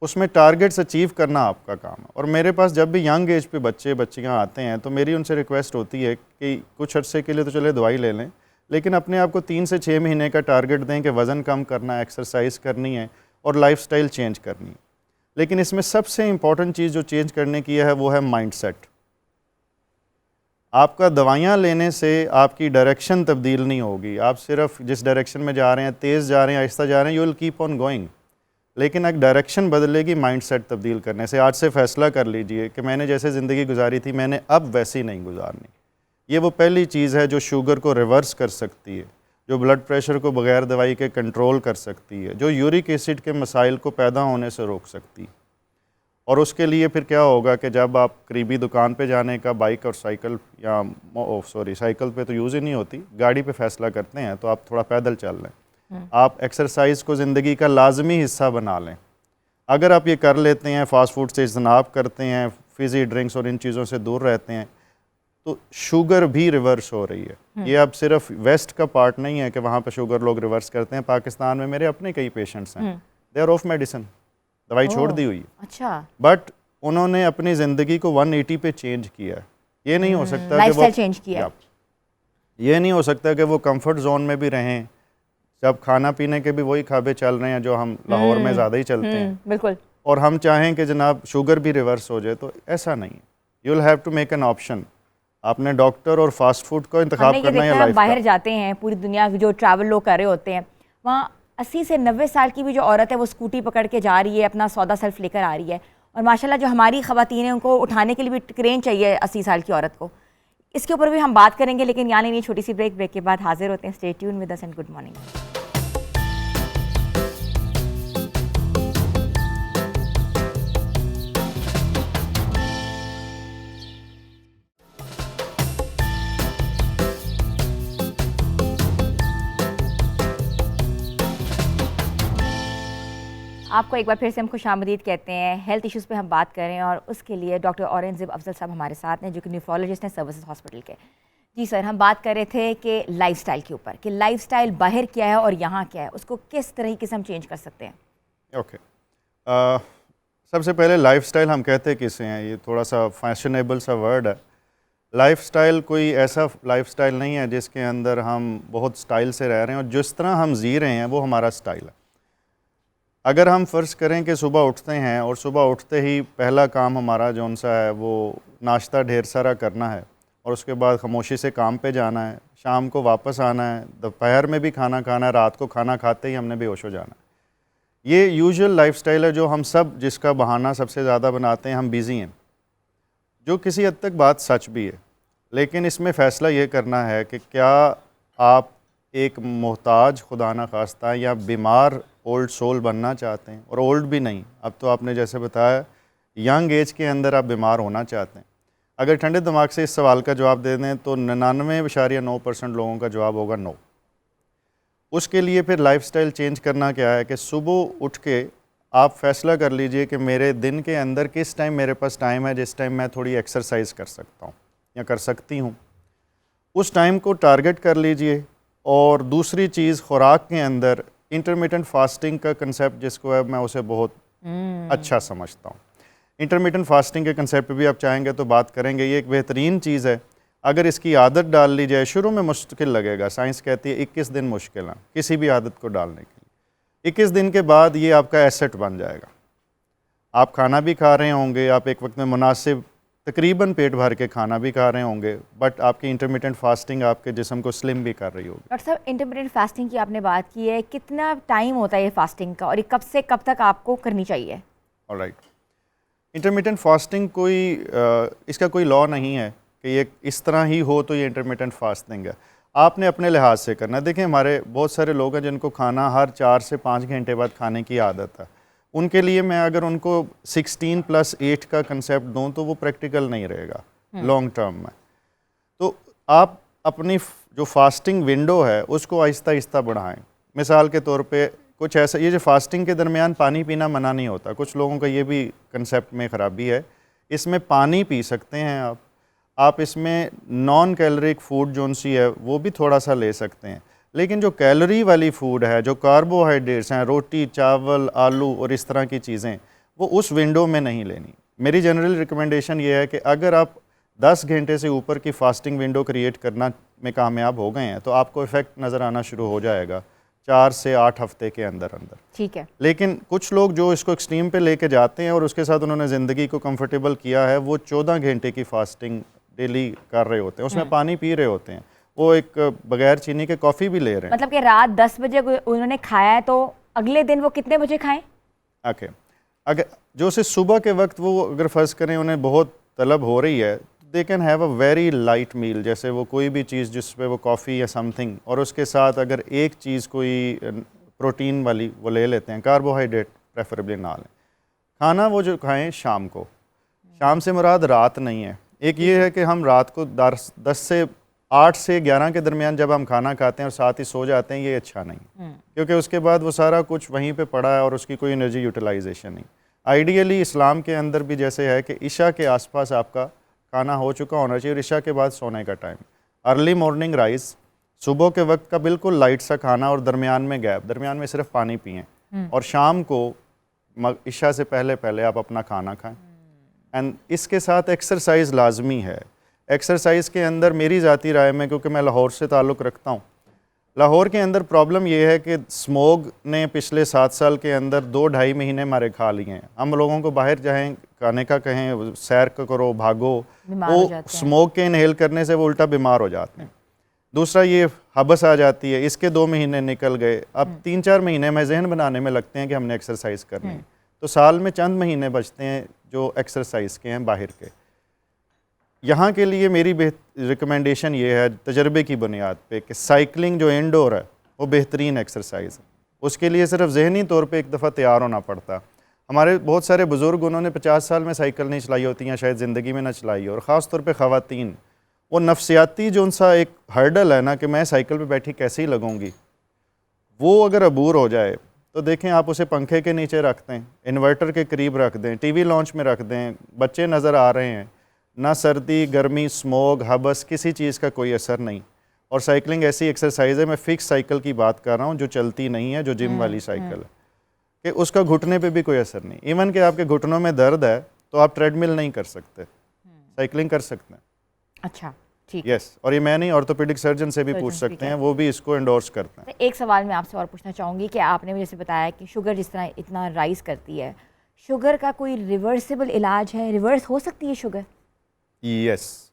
C: उसमें टारगेट्स अचीव करना आपका काम है। और मेरे पास जब भी यंग एज पे बच्चे बच्चियाँ आते हैं तो मेरी उनसे रिक्वेस्ट होती है कि कुछ अरसे के लिए तो चले दवाई ले लें, लेकिन अपने आप को 3 से 6 महीने का टारगेट दें कि वज़न कम करना है, एक्सरसाइज करनी है, और लाइफस्टाइल चेंज करनी है। लेकिन इसमें सबसे इम्पॉर्टेंट चीज़ जो चेंज करने की है वो है माइंडसेट। आपका दवाइयाँ लेने से आपकी डायरेक्शन तब्दील नहीं होगी, आप सिर्फ जिस डायरेक्शन में जा रहे हैं, तेज़ जा रहे हैं, आहिस्ता जा रहे हैं, you will keep on going. लेकिन एक डायरेक्शन बदलेगी माइंडसेट तब्दील करने से। आज से फ़ैसला कर लीजिए कि मैंने जैसे ज़िंदगी गुजारी थी मैंने अब वैसी नहीं गुजारनी। ये वो पहली चीज़ है जो शुगर को रिवर्स कर सकती है, जो ब्लड प्रेशर को बग़ैर दवाई के कंट्रोल कर सकती है, जो यूरिक एसिड के मसाइल को पैदा होने से रोक सकती है। और उसके लिए फिर क्या होगा कि जब आप करीबी दुकान पे जाने का बाइक और साइकिल या साइकिल पे तो यूज़ ही नहीं होती, गाड़ी पे फ़ैसला करते हैं तो आप थोड़ा पैदल चल लें। आप एक्सरसाइज को ज़िंदगी का लाजमी हिस्सा बना लें। अगर आप ये कर लेते हैं, फ़ास्ट फूड से इज्तनाब करते हैं, फ़िज़ी ड्रिंक्स और इन चीज़ों से दूर रहते हैं, तो शुगर भी रिवर्स हो रही है। ये अब सिर्फ वेस्ट का पार्ट नहीं है कि वहाँ पे शुगर लोग रिवर्स करते हैं। पाकिस्तान में मेरे अपने कई पेशेंट्स हैं, दे आर ऑफ मेडिसिन, दवाई छोड़ दी हुई है।
A: अच्छा।
C: बट उन्होंने अपनी ज़िंदगी को 180 पे चेंज किया है। ये नहीं हो सकता कि वो
A: लाइफस्टाइल चेंज किया।
C: ये नहीं हो सकता कि वो कंफर्ट जोन में भी रहें जब खाना पीने के भी वही खाबे चल रहे हैं जो हम लाहौर में ज़्यादा ही चलते हैं,
A: बिल्कुल,
C: और हम चाहें कि जनाब शुगर भी रिवर्स हो जाए, तो ऐसा नहीं है। You will have to make an option. आपने डॉक्टर और फास्ट फूड को इंतखाब करना या लाइफ
A: बाहर जाते हैं, पूरी दुनिया जो ट्रैवल लोग कर रहे होते हैं, वहाँ 80 से 90 साल की भी जो औरत है वो स्कूटी पकड़ के जा रही है, अपना सौदा सेल्फ लेकर आ रही है। और माशाल्लाह जो हमारी ख़वातीन हैं उनको उठाने के लिए भी क्रेन चाहिए 80 साल की औरत को। इसके ऊपर भी हम बात करेंगे, लेकिन यहाँ लेनी छोटी सी ब्रेक के बाद हाजिर होते हैं। Stay tuned with us and good morning. आपको एक बार फिर से हम खुशामदीद कहते हैं। हेल्थ इश्यूज़ पे हम बात कर रहे हैं और उसके लिए डॉक्टर औरंगज़ेब अफजल साहब हमारे साथ हैं, जो कि न्यूरोलॉजिस्ट हैं सर्विसेज हॉस्पिटल के। जी सर, हम बात कर रहे थे कि लाइफस्टाइल के ऊपर, कि लाइफस्टाइल बाहर क्या है और यहाँ क्या है, उसको किस तरीके से हम चेंज कर सकते हैं।
C: ओके, सबसे पहले लाइफस्टाइल हम कहते किसे हैं, ये थोड़ा सा फैशनेबल सा वर्ड है। लाइफस्टाइल कोई ऐसा लाइफस्टाइल नहीं है जिसके अंदर हम बहुत स्टाइल से रह रहे हैं और जिस तरह हम जी रहे हैं वो हमारा स्टाइल है। अगर हम फ़र्ज़ करें कि सुबह उठते हैं और सुबह उठते ही पहला काम हमारा जौन सा है वो नाश्ता ढेर सारा करना है और उसके बाद खामोशी से काम पे जाना है, शाम को वापस आना है, दोपहर में भी खाना खाना है, रात को खाना खाते ही हमने बेहोश हो जाना है। ये यूजुअल लाइफस्टाइल है जो हम सब, जिसका बहाना सबसे ज़्यादा बनाते हैं हम बिज़ी हैं, जो किसी हद तक बात सच भी है। लेकिन इसमें फ़ैसला ये करना है कि क्या आप एक मोहताज खुदा न खास्ता या बीमार ओल्ड सोल बनना चाहते हैं, और ओल्ड भी नहीं, अब तो आपने जैसे बताया यंग एज के अंदर आप बीमार होना चाहते हैं। अगर ठंडे दिमाग से इस सवाल का जवाब दे दें तो 99.9% लोगों का जवाब होगा नो। उसके लिए फिर लाइफस्टाइल चेंज करना क्या है कि सुबह उठ के आप फ़ैसला कर लीजिए कि मेरे दिन के अंदर किस टाइम मेरे पास टाइम है जिस टाइम मैं थोड़ी एक्सरसाइज कर सकता हूँ या कर सकती हूँ। उस टाइम को टारगेट कर लीजिए। और दूसरी चीज़, खुराक के अंदर इंटरमिटेंट फास्टिंग का कंसेप्ट जिसको है मैं उसे बहुत अच्छा समझता हूँ। इंटरमिटेंट फास्टिंग के कंसेप्ट पे भी आप चाहेंगे तो बात करेंगे। ये एक बेहतरीन चीज़ है, अगर इसकी आदत डाल ली जाए। शुरू में मुश्किल लगेगा, साइंस कहती है 21 दिन मुश्किल है किसी भी आदत को डालने के लिए। 21 दिन के बाद ये आपका एसेट बन जाएगा। आप खाना भी खा रहे होंगे, आप एक वक्त में मुनासिब तकरीबन पेट भर के खाना भी खा रहे होंगे, बट आपकी इंटरमिटेंट फास्टिंग आपके जिस्म को स्लिम भी कर रही होगी।
A: डॉक्टर साहब, इंटरमिटेंट फास्टिंग की आपने बात की है, कितना टाइम होता है ये फास्टिंग का और ये कब से कब तक आपको करनी चाहिए?
C: ऑलराइट, इंटरमिटेंट फास्टिंग इसका कोई लॉ नहीं है कि ये इस तरह ही हो तो ये इंटरमिटेंट फास्टिंग है। आपने अपने लिहाज से करना है। देखिए, हमारे बहुत सारे लोग हैं जिनको खाना हर 4 से 5 घंटे बाद खाने की आदत है। उनके लिए मैं अगर उनको 16+8 का कंसेप्ट दूं तो वो प्रैक्टिकल नहीं रहेगा लॉन्ग टर्म में। तो आप अपनी जो फास्टिंग विंडो है उसको आहिस्ता आहिस्ता बढ़ाएं। मिसाल के तौर पे कुछ ऐसा, ये जो फास्टिंग के दरमियान पानी पीना मना नहीं होता, कुछ लोगों का ये भी कंसेप्ट में ख़राबी है। इसमें पानी पी सकते हैं आप इसमें नॉन कैलोरिक फूड जोन सी है वो भी थोड़ा सा ले सकते हैं। लेकिन जो कैलोरी वाली फूड है, जो कार्बोहाइड्रेट्स हैं, रोटी, चावल, आलू और इस तरह की चीज़ें, वो उस विंडो में नहीं लेनी। मेरी जनरल रिकमेंडेशन ये है कि अगर आप 10 घंटे से ऊपर की फास्टिंग विंडो क्रिएट करना में कामयाब हो गए हैं तो आपको इफ़ेक्ट नज़र आना शुरू हो जाएगा 4 से 8 हफ्ते के अंदर अंदर।
A: ठीक है।
C: लेकिन कुछ लोग जो इसको एक्सट्रीम पे लेके जाते हैं और उसके साथ उन्होंने ज़िंदगी को कंफर्टेबल किया है, वो 14 घंटे की फास्टिंग डेली कर रहे होते हैं, उसमें पानी पी रहे होते हैं, वो एक बगैर चीनी के कॉफ़ी भी ले रहे हैं।
A: मतलब कि रात 10 बजे उन्होंने खाया है तो अगले दिन वो कितने बजे खाएं?
C: ओके, अगर जो से सुबह के वक्त वो अगर फ़र्ज़ करें उन्हें बहुत तलब हो रही है, they can have a very light meal, जैसे वो कोई भी चीज़ जिस पे वो कॉफ़ी या समथिंग, और उसके साथ अगर एक चीज़ कोई प्रोटीन वाली वो ले लेते हैं, कार्बोहाइड्रेट प्रेफरेबली ना लें। खाना वो जो खाएं शाम को, शाम से मुराद रात नहीं है। एक ये है कि हम रात को 10 से 8 से 11 के दरमियान जब हम खाना खाते हैं और साथ ही सो जाते हैं, ये अच्छा नहीं, क्योंकि उसके बाद वो सारा कुछ वहीं पे पड़ा है और उसकी कोई एनर्जी यूटिलाइजेशन नहीं। आइडियली इस्लाम के अंदर भी जैसे है कि इशा के आसपास आपका खाना हो चुका होना चाहिए और इशा के बाद सोने का टाइम, अर्ली मॉर्निंग राइज, सुबह के वक्त का बिल्कुल लाइट सा खाना और दरमियान में गैप, दरमियान में सिर्फ पानी पिएं, और शाम को इशा से पहले पहले आप अपना खाना खाएं। एंड इसके साथ एक्सरसाइज लाजमी है। एक्सरसाइज के अंदर मेरी ज़ाती राय में, क्योंकि मैं लाहौर से ताल्लुक़ रखता हूँ, लाहौर के अंदर प्रॉब्लम ये है कि स्मोग ने पिछले 7 साल के अंदर 2-2.5 महीने हमारे खा लिए हैं। हम लोगों को बाहर जाएं, खाने का कहें, सैर करो, भागो, वो स्मोक के इनहेल करने से वो उल्टा बीमार हो जाते हैं। दूसरा ये हबस आ जाती है, इसके 2 महीने निकल गए, अब 3-4 महीने में जहन बनाने में लगते हैं कि हमने एक्सरसाइज करनी है, तो साल में चंद महीने बचते हैं जो एक्सरसाइज के हैं बाहर के। यहाँ के लिए मेरी रिकमेंडेशन ये है तजर्बे की बुनियाद पे कि साइकिलिंग जो इंडोर है वो बेहतरीन एक्सरसाइज है। उसके लिए सिर्फ जहनी तौर पे एक दफ़ा तैयार होना पड़ता। हमारे बहुत सारे बुज़ुर्ग, उन्होंने 50 साल में साइकिल नहीं चलाई होती हैं, शायद ज़िंदगी में ना चलाई हो, और ख़ास तौर पे ख़वातीन, वो नफसियाती जो उनसा एक हर्डल है ना कि मैं साइकिल पे बैठी कैसे ही लगूंगी, वो अगर अबूर हो जाए तो देखें आप उसे पंखे के नीचे रख दें, इन्वर्टर के करीब रख दें, टीवी लॉन्च में रख दें, बच्चे नज़र आ रहे हैं, ना सर्दी गर्मी स्मोग हबस किसी चीज़ का कोई असर नहीं। और साइकिलिंग ऐसी एक्सरसाइज है, मैं फ़िक्स साइकिल की बात कर रहा हूँ जो चलती नहीं है, जो जिम वाली साइकिल है, कि उसका घुटने पे भी कोई असर नहीं। इवन कि आपके घुटनों में दर्द है तो आप ट्रेडमिल नहीं कर सकते, साइकिलिंग कर सकते हैं।
A: अच्छा, ठीक।
C: यस, और ये मैं नहीं, ऑर्थोपेडिक सर्जन से भी पूछ सकते हैं, वो भी इसको एंडोर्स करते हैं।
A: एक सवाल मैं आपसे और पूछना चाहूँगी कि आपने मुझे जैसे बताया कि शुगर जिस तरह इतना राइज करती है, शुगर का कोई रिवर्सिबल इलाज है, रिवर्स हो सकती है शुगर?
C: यस,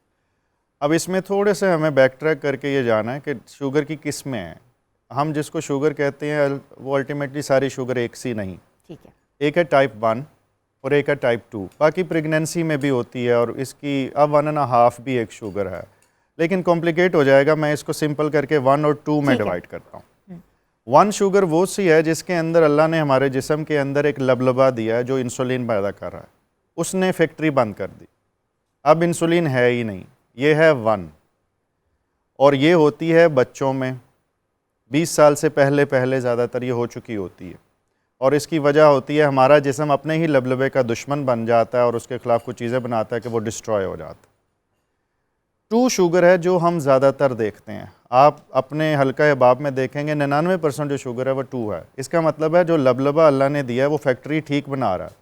C: अब इसमें थोड़े से हमें बैक ट्रैक करके ये जाना है कि शुगर की किस्में हैं। हम जिसको शुगर कहते हैं वो अल्टीमेटली सारी शुगर एक सी नहीं, ठीक है, एक है टाइप 1 और एक है टाइप 2, बाकी प्रेगनेंसी में भी होती है, और इसकी अब 1.5 भी एक शुगर है, लेकिन कॉम्प्लिकेट हो जाएगा। मैं इसको सिंपल करके 1 और 2 में डिवाइड करता हूँ। 1 शुगर वो सी है जिसके अंदर अल्लाह ने हमारे जिस्म के अंदर एक लबलबा दिया है जो इंसुलिन पैदा कर रहा है, उसने फैक्ट्री बंद कर दी, अब इंसुलिन है ही नहीं, ये है 1। और ये होती है बच्चों में 20 साल से पहले पहले ज़्यादातर ये हो चुकी होती है, और इसकी वजह होती है हमारा जिस्म अपने ही लबलबे का दुश्मन बन जाता है और उसके ख़िलाफ़ कुछ चीज़ें बनाता है कि वो डिस्ट्रॉय हो जाता है। 2 शुगर है जो हम ज़्यादातर देखते हैं, आप अपने हल्का अहबाब में देखेंगे 99% जो शुगर है वो 2 है। इसका मतलब है जो लबलबा अल्लाह ने दिया है वो फैक्ट्री ठीक बना रहा है।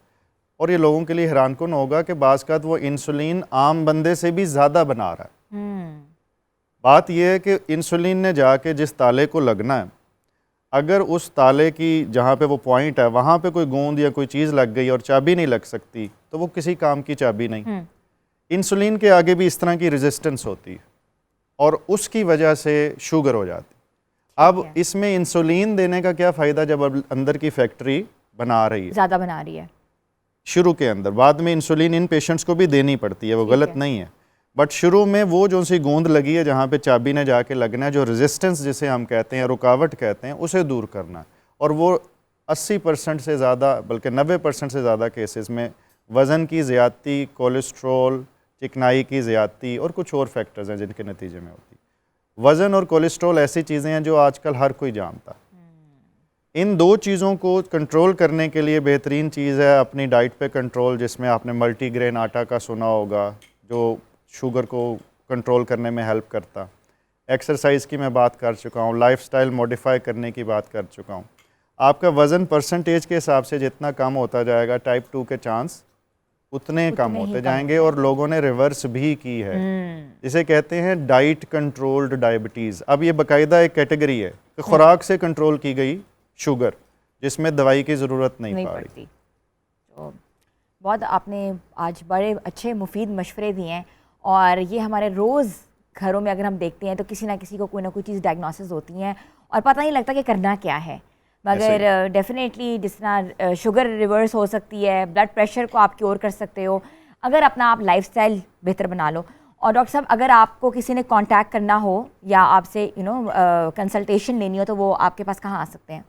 C: और ये लोगों के लिए हैरानकुन होगा कि बाज़ का वो इंसुलिन आम बंदे से भी ज़्यादा बना रहा है। बात यह है कि इंसुलिन ने जाके जिस ताले को लगना है, अगर उस ताले की जहाँ पे वो पॉइंट है वहाँ पे कोई गूंद या कोई चीज़ लग गई और चाबी नहीं लग सकती तो वो किसी काम की चाबी नहीं। इंसुलिन के आगे भी इस तरह की रेजिस्टेंस होती है और उसकी वजह से शुगर हो जाती। अब इसमें इंसुलिन देने का क्या फ़ायदा जब अब अंदर की फैक्ट्री बना रही है,
A: ज़्यादा बना रही है
C: शुरू के अंदर। बाद में इंसुलिन इन पेशेंट्स को भी देनी पड़ती है, वो गलत नहीं है, बट शुरू में वो जो सी गूंद लगी है जहाँ पे चाबी ने जाके लगना है, जो रेजिस्टेंस जिसे हम कहते हैं, रुकावट कहते हैं, उसे दूर करना है। और वो 80% से ज़्यादा बल्कि 90% से ज़्यादा केसेस में वज़न की ज़्यादती, कोलेस्ट्रॉल, चिकनाई की ज़्यादती और कुछ और फैक्टर्स हैं जिनके नतीजे में होती है। वज़न और कोलेस्ट्रॉल ऐसी चीज़ें हैं जो आजकल हर कोई जानता है। इन 2 चीज़ों को कंट्रोल करने के लिए बेहतरीन चीज़ है अपनी डाइट पे कंट्रोल, जिसमें आपने मल्टीग्रेन आटा का सुना होगा जो शुगर को कंट्रोल करने में हेल्प करता। एक्सरसाइज की मैं बात कर चुका हूँ, लाइफस्टाइल मॉडिफाई करने की बात कर चुका हूँ। आपका वज़न परसेंटेज के हिसाब से जितना कम होता जाएगा, टाइप 2 के चांस उतने कम
A: उतने ही
C: होते
A: कम
C: जाएंगे
A: होते
C: और लोगों ने रिवर्स भी की है। जिसे कहते हैं डाइट कंट्रोल्ड डायबिटीज़। अब ये बाकायदा एक कैटेगरी है कि खुराक से कंट्रोल की गई शुगर, जिसमें दवाई की ज़रूरत नहीं पड़ रही।
A: पड़ती। तो बहुत आपने आज बड़े अच्छे मुफीद मशवरे दिए हैं, और ये हमारे रोज़ घरों में अगर हम देखते हैं तो किसी ना किसी को कोई ना कोई चीज़ डायग्नोसिस होती हैं और पता नहीं लगता कि करना क्या है। मगर डेफिनेटली जिस तरह शुगर रिवर्स हो सकती है, ब्लड प्रेशर को आप क्योर कर सकते हो अगर अपना आप लाइफस्टाइल बेहतर बना लो। और डॉक्टर साहब, अगर आपको किसी ने कांटेक्ट करना हो या आपसे कंसल्टेशन लेनी हो तो वो आपके पास कहाँ आ सकते हैं?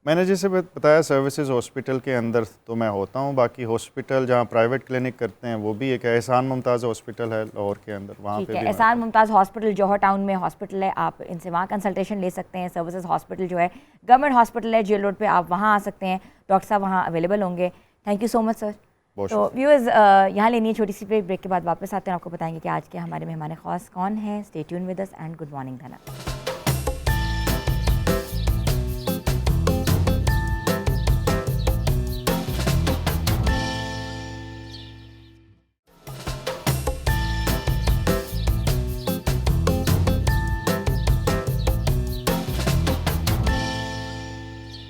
C: मैंने जैसे बताया सर्विसेज हॉस्पिटल के अंदर तो मैं होता हूँ, बाकी हॉस्पिटल जहाँ प्राइवेट क्लिनिक करते हैं वो भी एक एहसान मुमताज़ हॉस्पिटल है लाहौर के अंदर, वहाँ
A: ठीक
C: पे
A: है,
C: भी
A: एहसान मुमताज़ हॉस्पिटल जौहर टाउन में हॉस्पिटल है, आप इनसे वहाँ कंसल्टेशन ले सकते हैं। सर्विसेज हॉस्पिटल जो है गवर्नमेंट हॉस्पिटल है जेल रोड पे, आप वहाँ आ सकते हैं, डॉक्टर साहब वहाँ अवेलेबल होंगे। Thank you so much sir. तो व्यूअर्स, यहाँ लेनी है छोटी सी ब्रेक के बाद वापस आते हैं, आपको बताएंगे कि आज के हमारे मेहमान खास कौन है। Stay tuned with us and good morning Dhanak.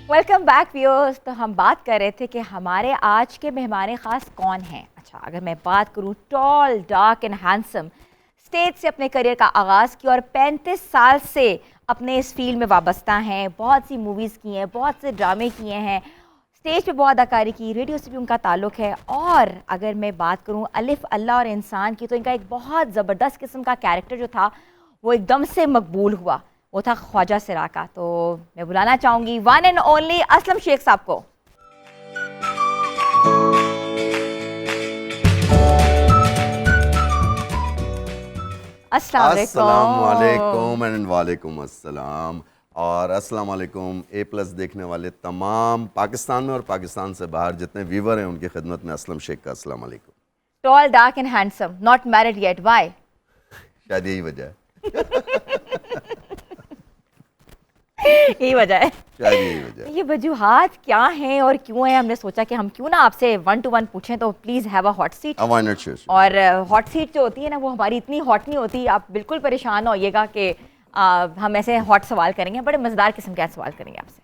A: Welcome back viewers. तो हम बात कर रहे थे कि हमारे आज के मेहमान ख़ास कौन हैं। अच्छा, अगर मैं बात करूं, tall dark and handsome, stage से अपने करियर का आगाज़ किया और 35 साल से अपने इस फील्ड में वाबस्ता हैं। बहुत सी मूवीज़ की हैं, बहुत से ड्रामे किए हैं, स्टेज पे बहुत अदाकारी की, रेडियो से भी उनका ताल्लुक़ है। और अगर मैं बात करूं अलिफ, अल्लाह और इंसान की, तो इनका एक बहुत ज़बरदस्त किस्म का कैरेक्टर जो था वो एकदम से मकबूल हुआ, वो था ख्वाजा सिरा का। तो मैं बुलाना चाहूँगी one and only Aslam Shaikh साहब को।
D: अस्सलाम वालेकुम एंड वालेकुम अस्सलाम और अस्सलाम वालेकुम A+ देखने वाले तमाम पाकिस्तान में और पाकिस्तान से बाहर जितने व्यूवर हैं उनकी खिदमत में असलम शेख का अस्सलाम वालेकुम।
A: Tall dark and handsome, not married yet, why?
D: शायद यही वजह है।
A: यही वजह है।
D: शायद यही वजह है।
A: ये वजूहात क्या हैं और क्यों हैं? हमने सोचा कि हम क्यों ना आपसे 1 to 1 पूछें, तो please have a hot seat.
D: Why not sure.
A: और हॉट सीट जो होती है ना, वो हमारी इतनी हॉट नहीं होती, आप बिल्कुल परेशान ना होइएगा कि हम ऐसे हॉट सवाल करेंगे, बड़े मज़ेदार किस्म के सवाल करेंगे आपसे।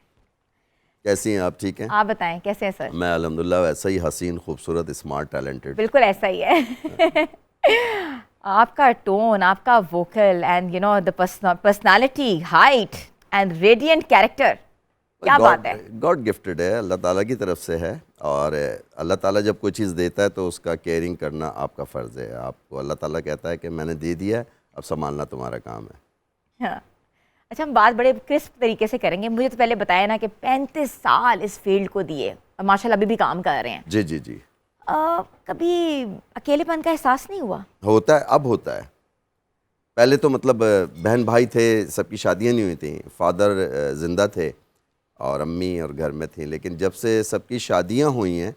D: कैसी हैं आप? ठीक हैं?
A: आप बताएं कैसे हैं सर?
D: मैं अल्हम्दुलिल्लाह वैसा ही हसीन, खूबसूरत, स्मार्ट, टैलेंटेड।
A: बिल्कुल ऐसा ही है। आपका टोन, आपका vocal and the personality, height and radiant character, क्या बात है?
D: गॉड गिफ्टेड है, अल्लाह ताला की तरफ से है। और अल्लाह ताला जब कोई चीज़ देता है तो उसका केयरिंग करना आपका फ़र्ज़ है। आपको अल्लाह ताला कहता है कि मैंने दे दिया है, अब संभालना तुम्हारा काम है।
A: हाँ। अच्छा, हम बात बड़े क्रिस्प तरीके से करेंगे। मुझे तो पहले बताया ना कि 35 साल इस फील्ड को दिए और माशाल्लाह अभी भी काम कर रहे हैं।
D: जी जी जी।
A: कभी अकेलेपन का एहसास नहीं हुआ?
D: होता है, अब होता है। पहले तो मतलब बहन भाई थे, सबकी शादियां नहीं हुई थी, फादर ज़िंदा थे और अम्मी और घर में थी। लेकिन जब से सबकी शादियां हुई हैं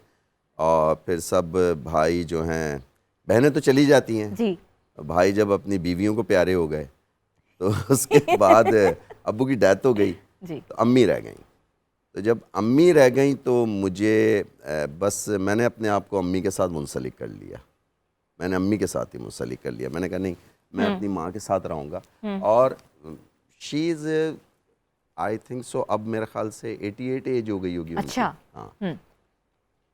D: और फिर सब भाई जो हैं, बहनें तो चली जाती हैं
A: जी,
D: भाई जब अपनी बीवियों को प्यारे हो गए तो उसके बाद अब्बू की डेथ हो गई
A: जी।
D: तो अम्मी रह गई। तो जब अम्मी रह गई तो मुझे बस मैंने अपने आप को अम्मी के साथ मुंसलिक कर लिया। मैंने अम्मी के साथ ही मुंसलिक कर लिया। मैंने कहा नहीं, मैं अपनी माँ के साथ रहूँगा। और she is I think so अब मेरे ख्याल से 88 एज हो गई होगी उनकी।
A: अच्छा।
D: हाँ।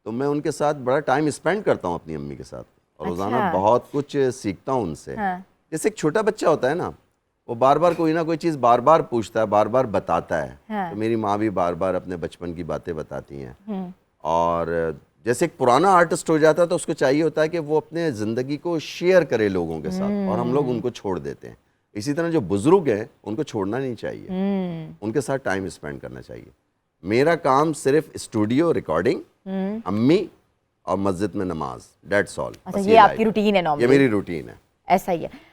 D: तो मैं उनके साथ बड़ा टाइम स्पेंड करता हूँ अपनी अम्मी के साथ और रोज़ाना
A: अच्छा।
D: बहुत कुछ सीखता हूँ उनसे।
A: हाँ।
D: जैसे एक छोटा बच्चा होता है ना, वो बार बार कोई ना कोई चीज़ बार बार पूछता है, बार बार बताता है।
A: हाँ।
D: तो मेरी माँ भी बार बार अपने बचपन की बातें बताती हैं। और जैसे एक पुराना आर्टिस्ट हो जाता है तो उसको चाहिए होता है कि वो अपने ज़िंदगी को शेयर करे लोगों के साथ, और हम लोग उनको छोड़ देते हैं। इसी तरह जो बुज़ुर्ग हैं उनको छोड़ना नहीं चाहिए, उनके साथ टाइम स्पेंड करना चाहिए। मेरा काम सिर्फ स्टूडियो रिकॉर्डिंग, अम्मी और मस्जिद में नमाज, डेट्स ऑल।
A: अच्छा, ये आपकी रूटीन है
D: ये
A: नॉर्मली?
D: मेरी रूटीन है।
A: ऐसा ही है।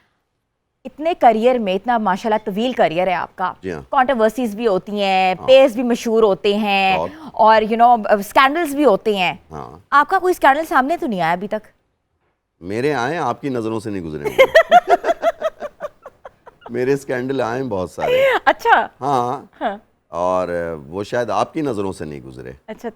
A: इतने करियर में, इतना माशाल्लाह तवील करियर है आपका,
D: जी हाँ।
A: कंट्रोवर्सीज भी होती हैं, पेज भी मशहूर होते हैं और स्कैंडल्स भी होते हैं।
D: हाँ।
A: आपका कोई स्कैंडल सामने तो नहीं आया अभी तक?
D: मेरे आए, आपकी नज़रों से नहीं गुजरे होंगे। मेरे स्कैंडल आए बहुत सारे।
A: अच्छा।
D: हाँ। और वो शायद आपकी नज़रों से नहीं गुजरे।
A: अच्छा,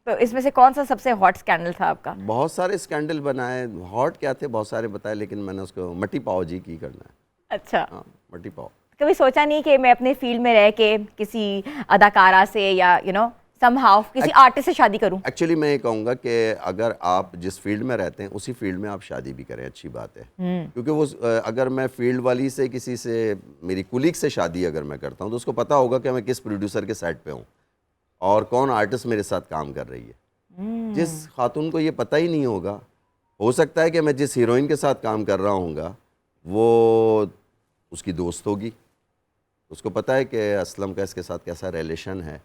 A: तो इसमें से कौन सा सबसे हॉट स्कैंडल था आपका?
D: बहुत सारे स्कैंडल बनाए, हॉट क्या थे बहुत सारे बताए, लेकिन मैंने उसको मट्टी पाव जी की करना है।
A: अच्छा,
D: हाँ, मट्टी पाव।
A: कभी सोचा नहीं कि मैं अपने फील्ड में रह के किसी अदाकारा से या समहाउ किसी आर्टिस्ट से शादी करूं?
D: एक्चुअली मैं ये कहूँगा कि अगर आप जिस फील्ड में रहते हैं उसी फील्ड में आप शादी भी करें, अच्छी बात है। क्योंकि वो अगर मैं फील्ड वाली से किसी से, मेरी कुलीग से शादी अगर मैं करता हूँ तो उसको पता होगा कि मैं किस प्रोड्यूसर के सेट पे हूँ और कौन आर्टिस्ट मेरे साथ काम कर रही है। जिस खातून को ये पता ही नहीं होगा, हो सकता है कि मैं जिस हीरोइन के साथ काम कर रहा हूँगा वो उसकी दोस्त होगी, उसको पता है कि असलम का इसके साथ कैसा रिलेशन है।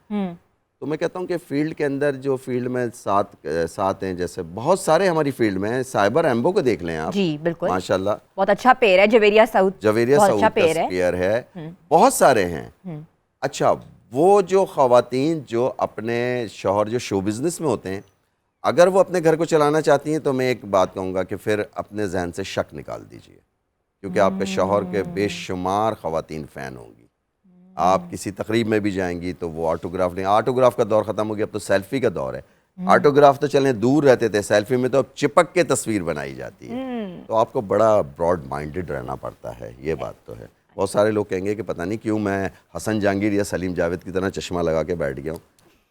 D: तो मैं कहता हूँ कि फील्ड के अंदर जो फील्ड में साथ हैं, जैसे बहुत सारे हमारी फील्ड में हैं, साइबर एम्बो को देख लें आप।
A: जी बिल्कुल,
D: माशाल्लाह
A: बहुत अच्छा पेयर है। जवेरिया साउथ बहुत
D: साउथ
A: अच्छा
D: का
A: पेयर है।
D: पेयर है, बहुत सारे हैं। अच्छा, वो जो ख़वातीन जो अपने शौहर जो शो बिज़नेस में होते हैं, अगर वो अपने घर को चलाना चाहती हैं तो मैं एक बात कहूँगा कि फिर अपने जहन से शक निकाल दीजिए, क्योंकि आपके शौहर के बेशुमार ख़वातीन फ़ैन होंगी। आप किसी तकरीब में भी जाएंगी तो वो ऑटोग्राफ लें, ऑटोग्राफ का दौर ख़त्म हो गया, अब तो सेल्फी का दौर है। ऑटोग्राफ तो चलें दूर रहते थे, सेल्फी में तो अब चिपक के तस्वीर बनाई जाती है। तो आपको बड़ा ब्रॉड माइंडेड रहना पड़ता है, ये बात तो है। बहुत सारे लोग कहेंगे कि पता नहीं क्यों मैं हसन जहांगीर या सलीम जावेद की तरह चश्मा लगा के बैठ गया हूँ।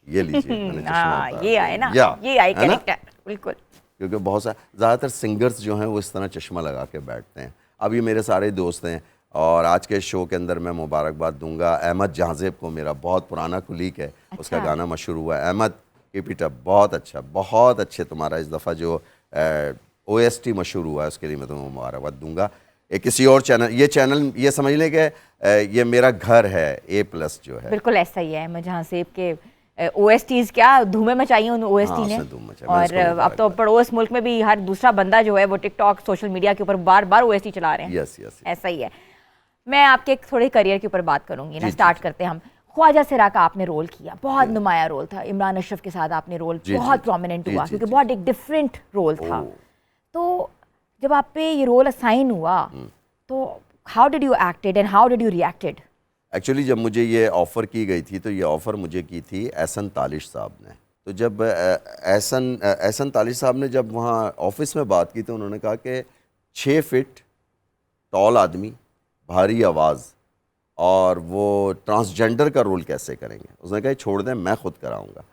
D: ये लीजिए, मैंने चश्मा उतार
A: ये आए ना, ये आई कैरेक्टर, बिल्कुल। क्योंकि
D: बहुत सारे ज़्यादातर सिंगर्स जो हैं वो इस तरह चश्मा लगा के बैठते हैं। अब ये मेरे सारे दोस्त हैं और आज के शो के अंदर मैं मुबारकबाद दूंगा अहमद जहाज़ेब को, मेरा बहुत पुराना कुलीग है। उसका गाना मशहूर हुआ है, अहमद कीप इट अप, बहुत अच्छा, बहुत अच्छे तुम्हारा इस दफ़ा जो OST मशहूर हुआ है उसके लिए मैं तुम्हें मुबारकबाद दूंगा। एक किसी और चैनल ये समझ लें कि ये मेरा घर है A+ जो है,
A: बिल्कुल ऐसा ही है। अहमद जहाज़ेब के OSTs क्या धूमें मचाई उन OST ने। और अब तो पड़ोस मुल्क में भी हर दूसरा बंदा जो है वो टिकटॉक सोशल मीडिया के ऊपर बार बार OST चला रहे हैं।
D: यस यस,
A: ऐसा ही है। मैं आपके थोड़े करियर के ऊपर बात करूंगी ना। स्टार्ट करते हैं हम। ख्वाजा सिरा का आपने रोल किया, बहुत नुमाया रोल था। इमरान अशरफ के साथ आपने रोल बहुत प्रोमिनेंट हुआ क्योंकि बहुत एक डिफरेंट रोल था। तो जब आप पे ये रोल असाइन हुआ तो how did you acted and how did you reacted?
D: Actually जब मुझे ये ऑफ़र की गई थी तो ये ऑफ़र मुझे की थी एहसन तालिश साहब ने। तो जब एहसन तालिश साहब ने जब वहाँ ऑफिस में बात की तो उन्होंने कहा कि 6 फीट टॉल आदमी, भारी आवाज़ और वो ट्रांसजेंडर का रोल कैसे करेंगे। उसने कहा छोड़ दें, मैं ख़ुद कराऊंगा।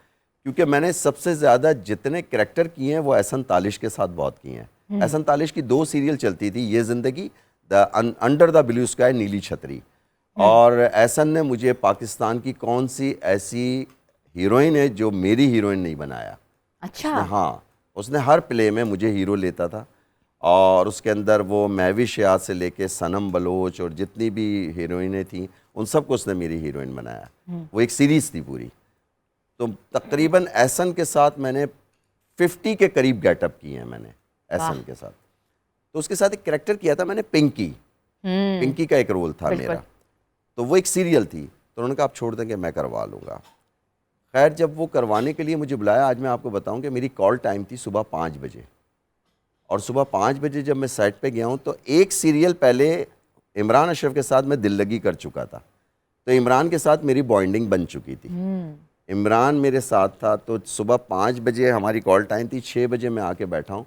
D: क्योंकि मैंने सबसे ज़्यादा जितने करैक्टर किए हैं वो एहसन तालिश के साथ बहुत किए हैं। एहसन तालिश की 2 सीरियल चलती थी, ये ज़िंदगी, अंडर द ब्लू स्काई, नीली छतरी। और एहसन ने मुझे पाकिस्तान की कौन सी ऐसी हीरोइन है जो मेरी हीरोइन नहीं बनाया।
A: अच्छा।
D: हाँ, उसने हर प्ले में मुझे हीरो लेता था और उसके अंदर वो महविश याद से लेके सनम बलोच और जितनी भी हीरोइनें थीं उन सबको उसने मेरी हीरोइन बनाया। वो एक सीरीज़ थी पूरी। तो तकरीबन एहसन के साथ मैंने 50 के करीब गेटअप किए हैं मैंने एहसन के साथ। तो उसके साथ एक कैरेक्टर किया था मैंने, पिंकी का एक रोल था मेरा। तो वो एक सीरियल थी। तो उन्होंने कहा आप छोड़ देंगे, मैं करवा लूँगा। खैर जब वो करवाने के लिए मुझे बुलाया, आज मैं आपको बताऊं कि मेरी कॉल टाइम थी सुबह 5 बजे और सुबह 5 बजे जब मैं सेट पे गया हूं तो एक सीरियल पहले इमरान अशरफ के साथ मैं दिल लगी कर चुका था। तो इमरान के साथ मेरी बॉन्डिंग बन चुकी थी। इमरान मेरे साथ था। तो सुबह 5 बजे हमारी कॉल टाइम थी, 6 बजे मैं आके बैठा हूँ।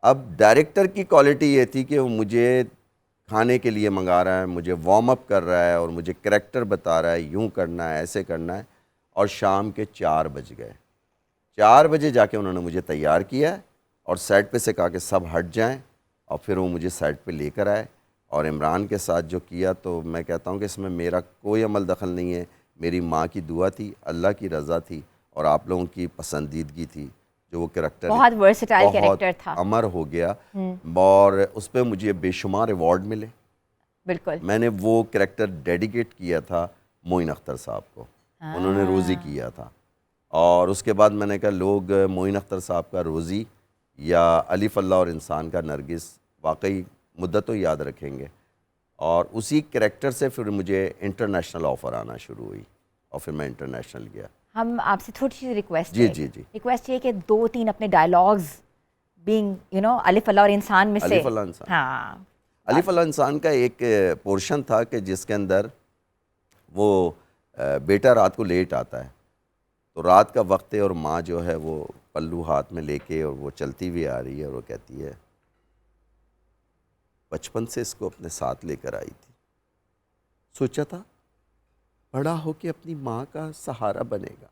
D: अब डायरेक्टर की क्वालिटी ये थी कि वो मुझे खाने के लिए मंगा रहा है, मुझे वार्म अप कर रहा है और मुझे करैक्टर बता रहा है, यूँ करना है, ऐसे करना है। और शाम के 4 बज गए। 4 बजे जाके उन्होंने मुझे तैयार किया और सेट पे से कहा कि सब हट जाएं और फिर वो मुझे सेट पे लेकर आए। और इमरान के साथ जो किया तो मैं कहता हूँ कि इसमें मेरा कोई अमल दखल नहीं है। मेरी माँ की दुआ थी, अल्लाह की रज़ा थी और आप लोगों की पसंदीदगी थी। जो वो करैक्टर
A: बहुत वर्सेटाइल कैरेक्टर था,
D: अमर हो गया और उस पर मुझे बेशुमार अवार्ड मिले।
A: बिल्कुल।
D: मैंने वो करैक्टर डेडिकेट किया था मोइन अख्तर साहब को, उन्होंने रोज़ी किया था। और उसके बाद मैंने कहा लोग मोइन अख्तर साहब का रोज़ी या अलिफ अल्लाह और इंसान का नरगिस वाकई मुद्दतों याद रखेंगे। और उसी करैक्टर से फिर मुझे इंटरनेशनल ऑफ़र आना शुरू हुई और फिर मैं इंटरनेशनल गया।
A: हम आपसे थोड़ी सी रिक्वेस्ट
D: जी
A: है।
D: जी जी।
A: रिक्वेस्ट ये कि 2-3 अपने डायलॉग्स बीइंग अलिफ अल्लाह और इंसान में से।
D: अलिफ अल्लाह इंसान,
A: हाँ,
D: अलिफ अल्लाह इंसान का एक पोर्शन था कि जिसके अंदर वो बेटा रात को लेट आता है तो रात का वक्त है और माँ जो है वो पल्लू हाथ में लेके और वो चलती हुई आ रही है और वो कहती है बचपन से इसको अपने साथ लेकर आई थी, सोचा था बड़ा हो के अपनी माँ का सहारा बनेगा,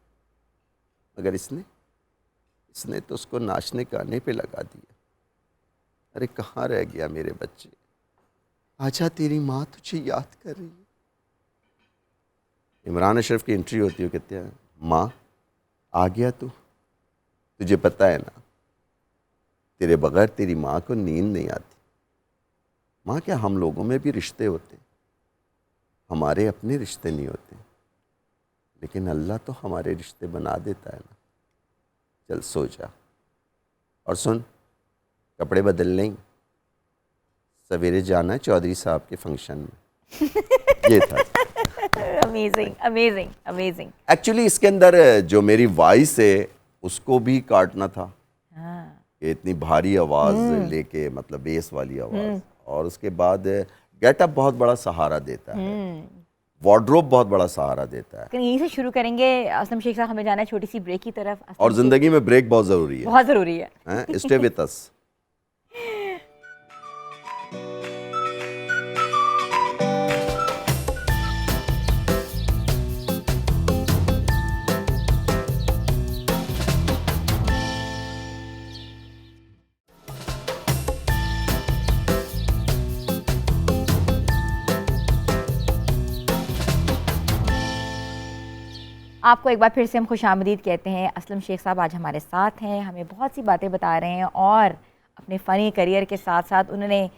D: मगर इसने तो उसको नाचने गाने पे लगा दिया। अरे कहाँ रह गया मेरे बच्चे, आजा तेरी माँ तुझे याद कर रही है। इमरान अशरफ की एंट्री होती है, कहते हैं माँ आ गया तू, तुझे पता है ना तेरे बगैर तेरी माँ को नींद नहीं आती। माँ क्या हम लोगों में भी रिश्ते होते हैं, हमारे अपने रिश्ते नहीं होते, लेकिन अल्लाह तो हमारे रिश्ते बना देता है ना। चल सो जा और सुन, कपड़े बदल लें, सवेरे जाना है चौधरी साहब के फंक्शन में। ये था
A: अमेजिंग अमेजिंग अमेजिंग।
D: एक्चुअली इसके अंदर जो मेरी वॉइस है उसको भी काटना था
A: हाँ
D: कि इतनी भारी आवाज़ लेके, मतलब बेस वाली आवाज़, और उसके बाद गेटअप बहुत बड़ा सहारा देता है, वार्डरोब बहुत बड़ा सहारा देता है।
A: यहीं से शुरू करेंगे। असलम शेख साहब, हमें जाना है छोटी सी ब्रेक की तरफ।
D: और ज़िंदगी में ब्रेक बहुत ज़रूरी है,
A: बहुत ज़रूरी है।
D: Stay with us.
A: आपको एक बार फिर से हम खुशामदीद कहते हैं। असलम शेख साहब आज हमारे साथ हैं, हमें बहुत सी बातें बता रहे हैं और अपने फ़नी करियर के साथ साथ उन्होंने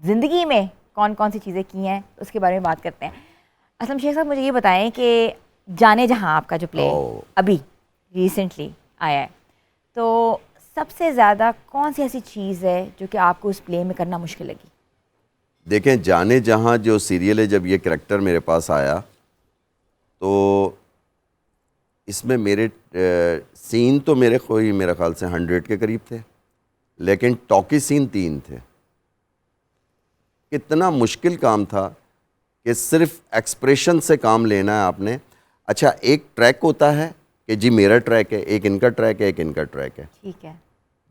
A: ज़िंदगी में कौन कौन सी चीज़ें की हैं उसके बारे में बात करते हैं। असलम शेख साहब, मुझे ये बताएं कि जाने जहाँ आपका जो प्ले अभी रिसेंटली आया है, तो सबसे ज़्यादा कौन सी ऐसी चीज़ है जो कि आपको उस प्ले में करना मुश्किल लगी?
D: देखें, जाने जहाँ जो सीरियल है, जब ये करैक्टर मेरे पास आया तो इसमें मेरे सीन तो मेरे ख्याल से 100 के करीब थे, लेकिन टॉकी सीन 3 थे। कितना मुश्किल काम था कि सिर्फ एक्सप्रेशन से काम लेना है आपने। अच्छा, एक ट्रैक होता है कि जी मेरा ट्रैक है, एक इनका ट्रैक है, एक इनका ट्रैक है।
A: ठीक है।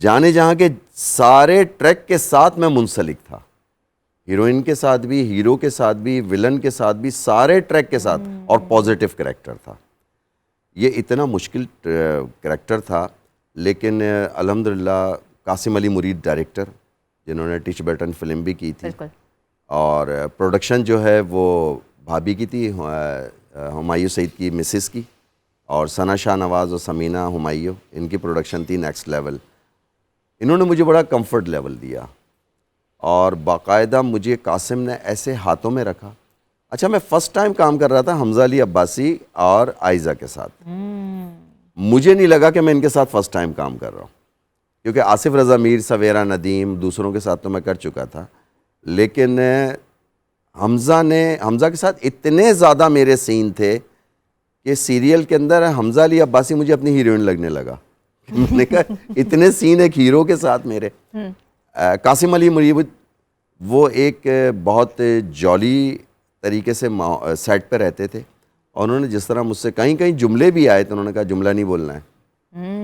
D: जाने जहाँ के सारे ट्रैक के साथ मैं मुंसलिक था, हीरोइन के साथ भी, हीरो के साथ भी, विलन के साथ भी, सारे ट्रैक के साथ, और पॉजिटिव करैक्टर था। ये इतना मुश्किल करैक्टर था, लेकिन अल्हम्दुलिल्लाह कासिम अली मुरीद डायरेक्टर, जिन्होंने टिच बटन फिल्म भी की थी, और प्रोडक्शन जो है वो भाभी की थी, हुमायूं सईद की मिसेस की, और सना शाह नवाज़ और समीना हुमायूं, इनकी प्रोडक्शन थी नेक्स्ट लेवल। इन्होंने मुझे बड़ा कंफर्ट लेवल दिया और बाकायदा मुझे कासिम ने ऐसे हाथों में रखा। अच्छा, मैं फ़र्स्ट टाइम काम कर रहा था हमज़ा अली अब्बासी और आयज़ा के साथ। मुझे नहीं लगा कि मैं इनके साथ फ़र्स्ट टाइम काम कर रहा हूँ, क्योंकि आसिफ रज़ा मीर, सवेरा नदीम, दूसरों के साथ तो मैं कर चुका था, लेकिन हमज़ा के साथ इतने ज़्यादा मेरे सीन थे कि सीरियल के अंदर हमज़ा अली अब्बासी मुझे अपनी हीरोइन लगने लगा। मैंने कहा इतने सीन एक हीरो के साथ मेरे। कासिम अली मुरीद वो एक बहुत जॉली तरीके से सेट पे रहते थे, और उन्होंने जिस तरह मुझसे कहीं कहीं जुमले भी आए तो उन्होंने कहा जुमला नहीं बोलना है,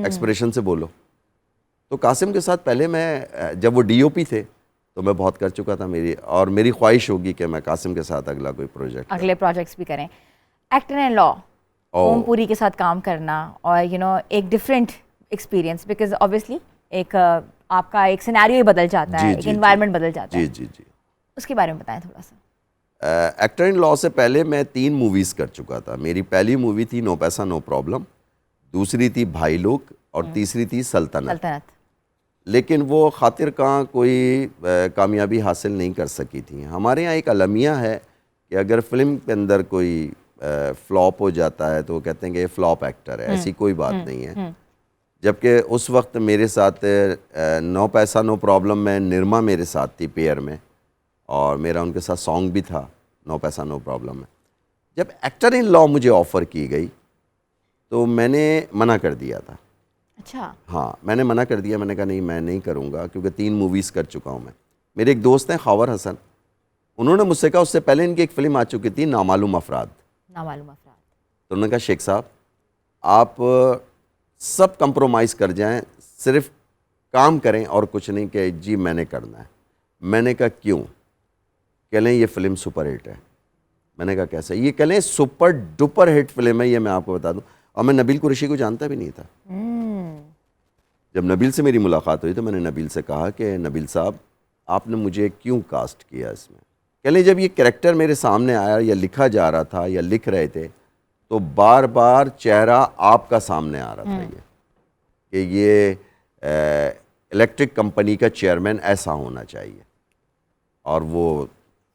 D: एक्सप्रेशन से बोलो। तो कासिम के साथ पहले मैं, जब वो डीओपी थे तो मैं बहुत कर चुका था, मेरी ख्वाहिश होगी कि मैं कासिम के साथ अगला कोई प्रोजेक्ट,
A: अगले प्रोजेक्ट्स भी करें। Actor in law Om Puri के साथ काम करना, और एक डिफरेंट एक्सपीरियंस, बिकॉज ऑब्वियसली एक आपका एक सिनेरियो ही बदल जाता है, एक एनवायरनमेंट बदल जाता है।
D: जी।
A: उसके बारे में बताएं थोड़ा सा।
D: एक्टर इन लॉ से पहले मैं 3 मूवीज़ कर चुका था। मेरी पहली मूवी थी नो पैसा नो प्रॉब्लम, दूसरी थी भाई लोग, और तीसरी थी सल्तनत। लेकिन वो खातिर कहाँ कोई कामयाबी हासिल नहीं कर सकी थी। हमारे यहाँ एक अलमिया है कि अगर फिल्म के अंदर कोई फ्लॉप हो जाता है तो वो कहते हैं कि ये फ्लॉप एक्टर है, ऐसी कोई बात नहीं है। जबकि उस वक्त मेरे साथ नो पैसा नो प्रॉब्लम में निर्मा मेरे साथ थी पेयर में, और मेरा उनके साथ सॉन्ग भी था नो पैसा नो प्रॉब्लम में। जब एक्टर इन लॉ मुझे ऑफ़र की गई तो मैंने मना कर दिया था।
A: अच्छा।
D: हाँ, मैंने मना कर दिया। मैंने कहा नहीं, मैं नहीं करूँगा, क्योंकि 3 मूवीज़ कर चुका हूँ मैं। मेरे एक दोस्त हैं खावर हसन, उन्होंने मुझसे कहा, उससे पहले इनकी एक फ़िल्म आ चुकी थी नामालूम अफराद।
A: नामालूम अफराद।
D: तो उन्होंने कहा शेख साहब आप सब कंप्रोमाइज़ कर जाएं, सिर्फ काम करें और कुछ नहीं कि जी मैंने करना है। मैंने कहा क्यों? कह लें ये फ़िल्म सुपर हिट है। मैंने कहा कैसे? ये कह लें सुपर डुपर हिट फिल्म है, ये मैं आपको बता दूं। और मैं नबील कुरैशी को जानता भी नहीं था। जब नबील से मेरी मुलाकात हुई तो मैंने नबील से कहा कि नबील साहब आपने मुझे क्यों कास्ट किया इसमें? कह लें जब ये कैरेक्टर मेरे सामने आया या लिखा जा रहा था या लिख रहे थे तो बार बार चेहरा आपका सामने आ रहा था ये कि ये इलेक्ट्रिक कंपनी का चेयरमैन ऐसा होना चाहिए। और वो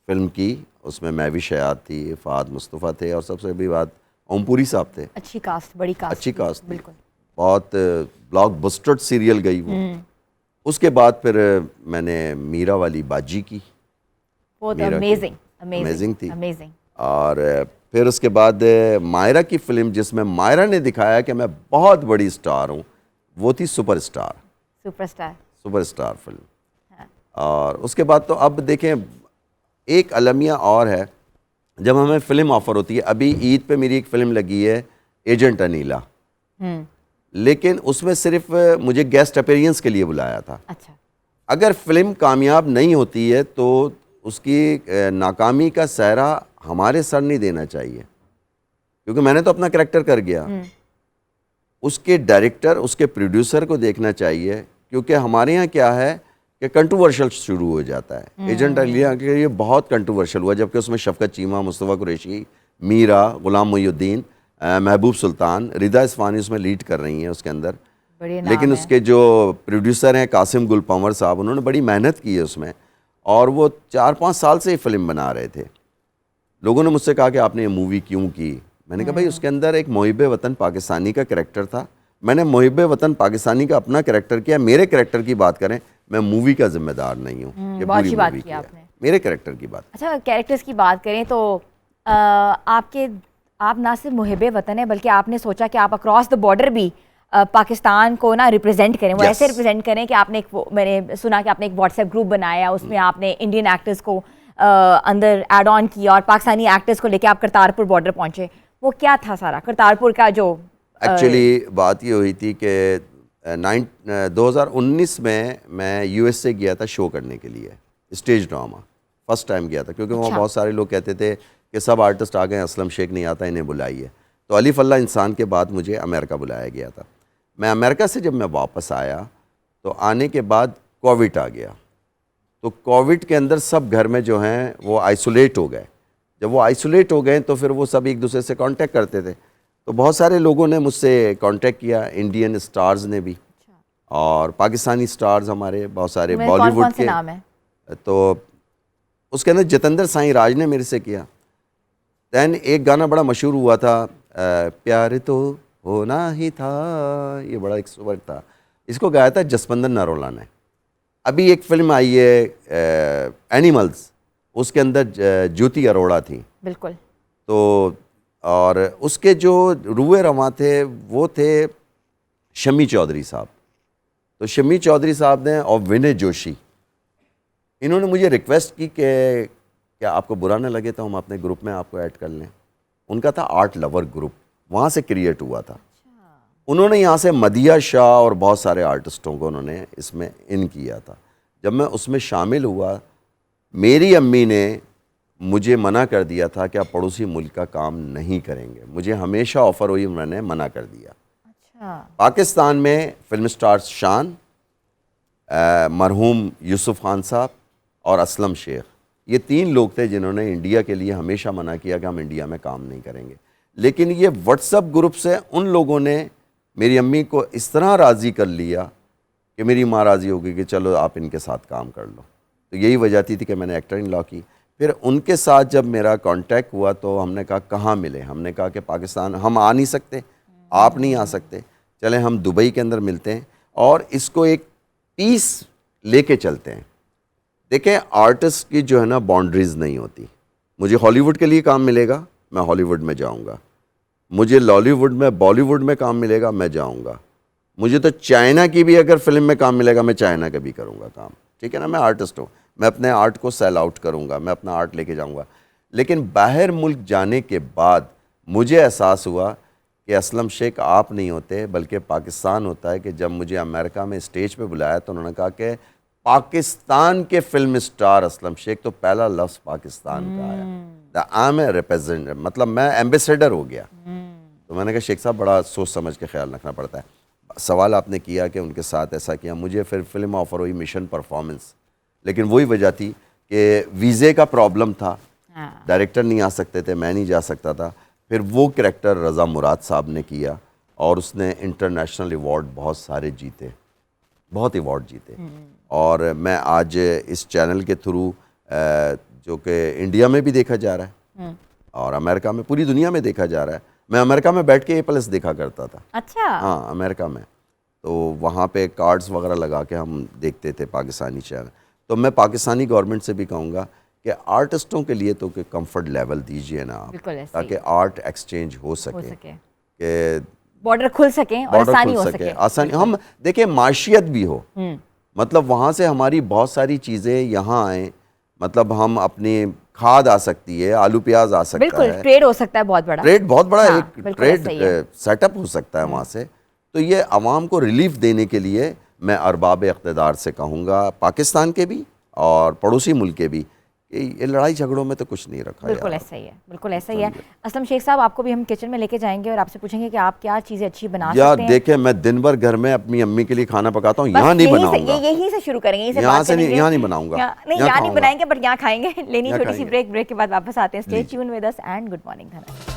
D: फिल्म की, उसमें महवी शयाद थी, फ़ाद मुस्तफ़ा थे और सबसे बड़ी बात ओमपुरी साहब थे।
A: अच्छी कास्ट, बड़ी कास्ट,
D: अच्छी कास्ट,
A: बिल्कुल।
D: बहुत ब्लॉकबस्टर सीरियल गई वो। उसके बाद फिर मैंने मीरा वाली बाजी की,
A: बहुत
D: मीरा की।
A: अमेजिंग
D: अमेजिंग थी।
A: अमेजिंग।
D: और फिर उसके बाद मायरा की फिल्म जिसमें मायरा ने दिखाया कि मैं बहुत बड़ी स्टार हूँ, वो थी सुपरस्टार। Superstar film.
A: हाँ।
D: और उसके बाद तो अब देखें एक अलमिया और है, जब हमें फ़िल्म ऑफ़र होती है। अभी ईद पे मेरी एक फ़िल्म लगी है एजेंट अनीला, लेकिन उसमें सिर्फ मुझे गेस्ट अपीयरेंस के लिए बुलाया था।
A: अच्छा।
D: अगर फ़िल्म कामयाब नहीं होती है तो उसकी नाकामी का सहरा हमारे सर नहीं देना चाहिए, क्योंकि मैंने तो अपना करैक्टर कर गया। उसके डायरेक्टर, उसके प्रोड्यूसर को देखना चाहिए, क्योंकि हमारे यहाँ क्या है कि कंट्रोवर्शियल शुरू हो जाता है। एजेंट अलीया के लिए बहुत कंट्रोवर्शियल हुआ, जबकि उसमें शफकत चीमा, मुस्तफ़ा कुरैशी, मीरा, गुलाम मोहिउद्दीन, महबूब सुल्तान, रिदा इस्फानी उसमें लीड कर रही हैं उसके अंदर। लेकिन उसके जो प्रोड्यूसर हैं कासिम गुल पंवर साहब, उन्होंने बड़ी मेहनत की है उसमें, और वो 4-5 साल से ये फिल्म बना रहे थे। लोगों ने मुझसे कहा कि आपने ये मूवी क्यों की? मैंने कहा भाई उसके अंदर एक मुहिब्बे वतन पाकिस्तानी का करैक्टर था, मैंने मुहिब्बे वतन पाकिस्तानी का अपना करैक्टर किया। मेरे करैक्टर की बात करें, मैं मूवी का जिम्मेदार नहीं हूँ, ये पूरी मूवी की है, मेरे करैक्टर की बात।
A: अच्छा, कैरेक्टर्स की बात करें तो आप ना सिर्फ मुहिब्बे वतन है, बल्कि आपने सोचा कि आप अक्रॉस द बॉर्डर भी पाकिस्तान को ना रिप्रेजेंट करें। वो ऐसे रिप्रेजेंट करें कि आपने मैंने सुना कि आपने एक व्हाट्सएप ग्रुप बनाया, उसमें आपने इंडियन एक्टर्स को अंदर ऐड ऑन किया और पाकिस्तानी एक्टर्स को लेके आप करतारपुर बॉर्डर पहुंचे। वो क्या था सारा करतारपुर का जो
D: एक्चुअली बात ये हुई थी कि 2019 में मैं यूएसए गया था शो करने के लिए, स्टेज ड्रामा फर्स्ट टाइम गया था, क्योंकि वहाँ बहुत सारे लोग कहते थे कि सब आर्टिस्ट आ गए, असलम शेख नहीं आता, इन्हें बुलाइए। तो अली फल्ला इंसान के बाद मुझे अमेरिका बुलाया गया था। मैं अमेरिका से जब मैं वापस आया तो आने के बाद कोविड आ गया, तो कोविड के अंदर सब घर में जो हैं वो आइसोलेट हो गए। जब वो आइसोलेट हो गए तो फिर वो सब एक दूसरे से कांटेक्ट करते थे, तो बहुत सारे लोगों ने मुझसे कांटेक्ट किया, इंडियन स्टार्स ने भी और पाकिस्तानी स्टार्स हमारे बहुत सारे बॉलीवुड के।
A: नाम है?
D: तो उसके अंदर जितेंद्र साईं राज ने मेरे से किया। दैन एक गाना बड़ा मशहूर हुआ था, प्यार तो होना ही था, ये बड़ा एक सुपर था, इसको गाया था जसवंदर नरोला ने। अभी एक फिल्म आई है एनिमल्स, उसके अंदर ज्योति अरोड़ा थी।
A: बिल्कुल।
D: तो और उसके जो रुए रवां थे वो थे शमी चौधरी साहब। तो शमी चौधरी साहब ने और विनय जोशी, इन्होंने मुझे रिक्वेस्ट की कि क्या आपको बुरा न लगे तो हम अपने ग्रुप में आपको ऐड कर लें। उनका था आर्ट लवर ग्रुप, वहाँ से क्रिएट हुआ था। उन्होंने यहाँ से मदिया शाह और बहुत सारे आर्टिस्टों को उन्होंने इसमें इन किया था। जब मैं उसमें शामिल हुआ, मेरी अम्मी ने मुझे मना कर दिया था कि आप पड़ोसी मुल्क का काम नहीं करेंगे। मुझे हमेशा ऑफ़र हुई, मैंने मना कर दिया।
A: अच्छा।
D: पाकिस्तान में फिल्म स्टार्स शान, मरहूम यूसुफ खान साहब और असलम शेख, ये 3 लोग थे जिन्होंने इंडिया के लिए हमेशा मना किया कि हम इंडिया में काम नहीं करेंगे। लेकिन ये व्हाट्सएप ग्रुप से उन लोगों ने मेरी अम्मी को इस तरह राज़ी कर लिया कि मेरी माँ राज़ी हो गई कि चलो आप इनके साथ काम कर लो। तो यही वजह थी कि मैंने एक्टर इन लॉ की। फिर उनके साथ जब मेरा कांटेक्ट हुआ तो हमने कहा कहाँ मिले? हमने कहा कि पाकिस्तान हम आ नहीं सकते, आप नहीं आ सकते, चलें हम दुबई के अंदर मिलते हैं और इसको एक पीस लेके चलते हैं। देखें, आर्टिस्ट की जो है ना बाउंड्रीज़ नहीं होती। मुझे हॉलीवुड के लिए काम मिलेगा, मैं हॉलीवुड में जाऊंगा। मुझे लॉलीवुड में, बॉलीवुड में काम मिलेगा, मैं जाऊंगा। मुझे तो चाइना की भी अगर फिल्म में काम मिलेगा, मैं चाइना का भी करूंगा काम। ठीक है ना, मैं आर्टिस्ट हूँ, मैं अपने आर्ट को सेल आउट करूंगा, मैं अपना आर्ट लेके जाऊंगा। लेकिन बाहर मुल्क जाने के बाद मुझे एहसास हुआ कि असलम शेख आप नहीं होते बल्कि पाकिस्तान होता है, कि जब मुझे अमेरिका में स्टेज पे बुलाया तो उन्होंने कहा कि पाकिस्तान के फिल्म स्टार असलम शेख, तो पहला लफ्ज़ पाकिस्तान का आया, the I am a representative, मतलब मैं एम्बेसडर हो गया। तो मैंने कहा शेख साहब बड़ा सोच समझ के ख्याल रखना पड़ता है। सवाल आपने किया कि उनके साथ ऐसा किया, मुझे फिर फिल्म ऑफर हुई मिशन परफॉर्मेंस, लेकिन वही वजह थी कि वीज़े का प्रॉब्लम था, डायरेक्टर नहीं आ सकते थे, मैं नहीं जा सकता था। फिर वो कैरेक्टर रज़ा मुराद साहब ने किया और उसने इंटरनेशनल अवार्ड बहुत सारे जीते, बहुत अवार्ड जीते। और मैं आज इस चैनल के थ्रू जो कि इंडिया में भी देखा जा रहा है और अमेरिका में, पूरी दुनिया में देखा जा रहा है। मैं अमेरिका में बैठ के A+ देखा करता था।
A: अच्छा।
D: हाँ, अमेरिका में, तो वहाँ पे कार्ड्स वगैरह लगा के हम देखते थे पाकिस्तानी चैनल। तो मैं पाकिस्तानी गवर्नमेंट से भी कहूँगा कि आर्टिस्टों के लिए तो कि कंफर्ट लेवल दीजिए ना आप, ताकि आर्ट एक्सचेंज हो सके, कि
A: बॉर्डर खुल सके और आसानी हो सके।
D: आसानी, हम देखिए माशियत भी हो, मतलब वहाँ से हमारी बहुत सारी चीज़ें यहाँ आएँ, मतलब हम अपनी खाद आ सकती है, आलू प्याज आ सकता
A: बिल्कुल,
D: है,
A: ट्रेड हो सकता है बहुत बड़ा,
D: ट्रेड बहुत बड़ा,
A: हाँ,
D: एक ट्रेड सेटअप हो सकता है वहाँ से। तो ये आवाम को रिलीफ देने के लिए मैं अरबाब इक़्तिदार से कहूँगा, पाकिस्तान के भी और पड़ोसी मुल्क के भी, कि ये लड़ाई झगड़ों में तो कुछ नहीं रखा।
A: बिल्कुल ऐसा ही है, बिल्कुल ऐसा ही है। असलम शेख साहब, आपको भी हम किचन में लेके जाएंगे और आपसे पूछेंगे कि आप क्या चीज़ें अच्छी बना सकते हैं।
D: यार देखें, मैं दिन भर घर में अपनी अम्मी के लिए खाना पकाता हूँ, यहाँ नहीं बनाऊंगा,
A: यहीं से शुरू करेंगे,
D: यहाँ से नहीं, यहाँ नहीं बनाऊंगा,
A: यहाँ नहीं बनाएंगे, बट यहाँ खाएंगे। लेनी छोटी सी ब्रेक, ब्रेक के बाद वापस आते हैं। Stay tuned with us and good morning Dhanak.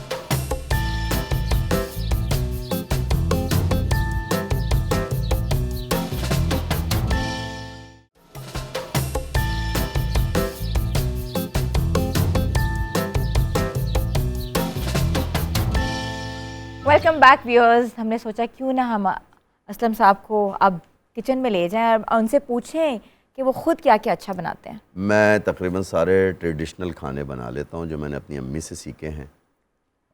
A: Welcome back viewers. हमने सोचा क्यों ना हम असलम साहब को अब किचन में ले जाएं और उनसे पूछें कि वो खुद क्या क्या अच्छा बनाते हैं।
D: मैं तकरीबन सारे ट्रेडिशनल खाने बना लेता हूँ जो मैंने अपनी अम्मी से सीखे हैं।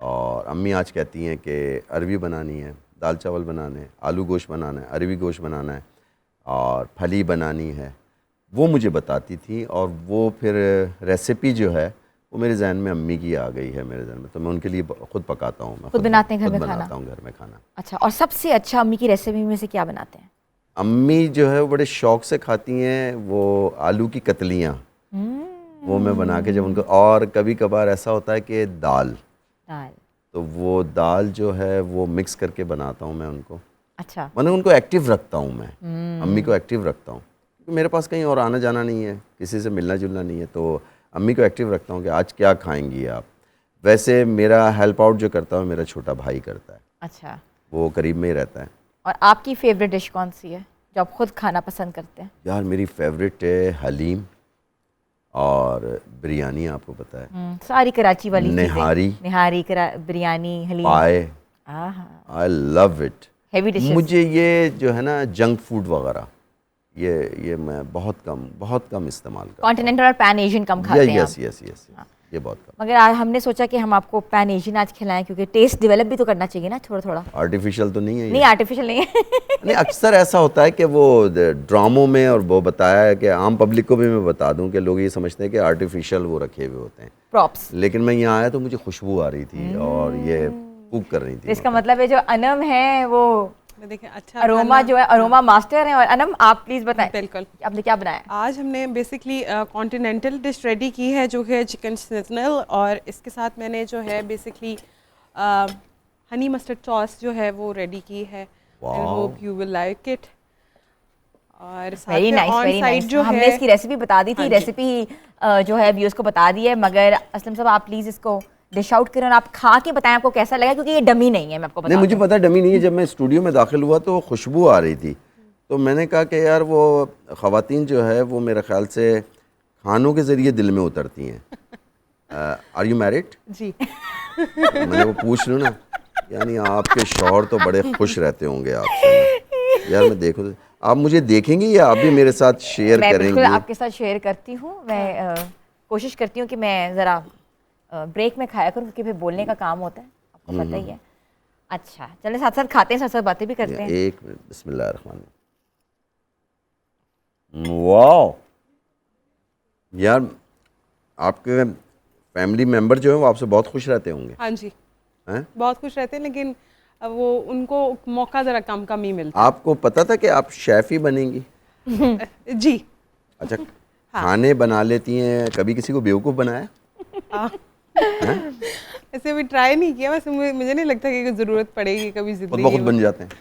D: और अम्मी आज कहती हैं कि अरवी बनानी है, दाल चावल बनाने हैं, आलू गोश्त बनाना है, अरवी गोश्त बनाना है और फली बनानी है, वो मुझे बताती थी। और वो फिर रेसिपी जो है वो मेरे जहन में अम्मी की आ गई है मेरे जहन में, तो मैं उनके लिए खुद पकाता हूँ। मैं
A: खुद बनाते हैं घर में खाना?
D: बनाता हूँ घर में खाना।
A: अच्छा, और सबसे अच्छा अम्मी की रेसिपी में से क्या बनाते हैं?
D: अम्मी जो है वो बड़े शौक़ से खाती हैं वो आलू की कतलियाँ, वो मैं बना के जब उनको, और कभी कभार ऐसा होता है कि दाल, तो वो दाल जो है वो मिक्स करके बनाता हूँ मैं उनको।
A: अच्छा,
D: मतलब उनको एक्टिव रखता हूँ मैं, अम्मी को एक्टिव रखता हूँ, क्योंकि मेरे पास कहीं और आना जाना नहीं है, किसी से मिलना जुलना नहीं है, तो अम्मी को एक्टिव रखता हूँ कि आज क्या खाएंगी आप। वैसे मेरा हेल्प आउट जो करता है मेरा छोटा भाई करता है।
A: अच्छा,
D: वो करीब में ही रहता है।
A: और आपकी फेवरेट डिश कौन सी है जो आप खुद खाना पसंद करते हैं?
D: यार मेरी फेवरेट है हलीम और बिरयानी, आपको पता है
A: सारी कराची वाली
D: निहारी,
A: बिरयानी, हलीम,
D: पाए,
A: I
D: love it.
A: Heavy dishes.
D: मुझे ये जो है ना जंक फूड वगैरह, ये मैं बहुत कम इस्तेमाल करता हूँ।
A: कॉन्टिनेंटल और पैन एशियन कम खाते हैं?
D: यस, ये बहुत कम।
A: मगर आज हमने सोचा कि हम आपको पैन एशियन आज खिलाएं, क्योंकि टेस्ट डेवलप भी तो करना चाहिए ना थोड़ा थोड़ा।
D: आर्टिफिशियल तो नहीं है ये?
A: नहीं, आर्टिफिशियल नहीं है।
D: नहीं, अक्सर ऐसा होता है कि वो ड्रामों में, और वो बताया है कि आम पब्लिक को भी मैं बता दूं कि लोग ये समझते हैं कि आर्टिफिशियल वो रखे हुए होते हैं
A: प्रॉप्स।
D: लेकिन मैं यहाँ आया तो मुझे खुशबू आ रही थी और ये कुक कर रही थी।
A: इसका मतलब है जो अनम है वो
B: देखिए अच्छा
A: अरोमा जो है, अरोमा मास्टर है। और अनम, आप प्लीज बताएं
B: बिल्कुल
A: आपने क्या बनाया?
B: आज हमने बेसिकली कॉन्टिनेंटल डिश रेडी की है जो है चिकन स्निजनल, और इसके साथ मैंने जो है बेसिकली हनी मस्टर्ड सॉस जो है वो रेडी की है। I hope you will like it. और
A: वेरी नाइस, वेरी नाइस। जो हमने इसकी रेसिपी बता दी थी, रेसिपी जो है व्यूअर्स को बता दी है, मगर असलम साहब आप प्लीज इसको डिश आउट करें और आप खा के बताएं आपको कैसा लगा, क्योंकि ये डमी नहीं है। मैं आपको
D: नहीं, मुझे पता डमी नहीं है। जब मैं स्टूडियो में दाखिल हुआ तो खुशबू आ रही थी, तो मैंने कहा कि यार वो ख़वातीन जो है वो मेरे ख्याल से खानों के ज़रिए दिल में उतरती हैं। Are you married?
B: जी।
D: मैंने वो पूछ लूँ ना, यानी आपके शौहर तो बड़े खुश रहते होंगे आपसे। यार मैं देखूँ, आप मुझे देखेंगी या आप भी मेरे साथ शेयर करेंगी?
A: मैं बिल्कुल आपके साथ शेयर करती हूँ। मैं कोशिश करती हूँ कि मैं ज़रा ब्रेक में खाया करूँ, क्योंकि फिर बोलने का काम होता है, आपको पता ही है। अच्छा, चलिए साथ साथ खाते हैं, साथ साथ बातें भी करते हैं।
D: एक मिनट, बिस्मिल्लाहिर्रहमानिर्रहीम। वाह यार, आपके फैमिली मेंबर जो है वो आपसे बहुत खुश रहते होंगे।
B: हाँ जी,
D: हैं?
B: बहुत खुश रहते हैं, लेकिन अब वो उनको मौका ज़रा कम कम ही मिलता
D: आपको पता था कि आप शेफ ही बनेंगी?
B: है। जी
D: अच्छा, खाने बना लेती हैं, कभी किसी को बेवकूफ़ बनाया?
B: हाँ। ऐसे अभी ट्राई नहीं किया, वैसे मुझे नहीं लगता कि ज़रूरत पड़ेगी कभी
D: खुद ब
B: ज़िंदगी
D: खुद
B: में।
D: बन जाते हैं।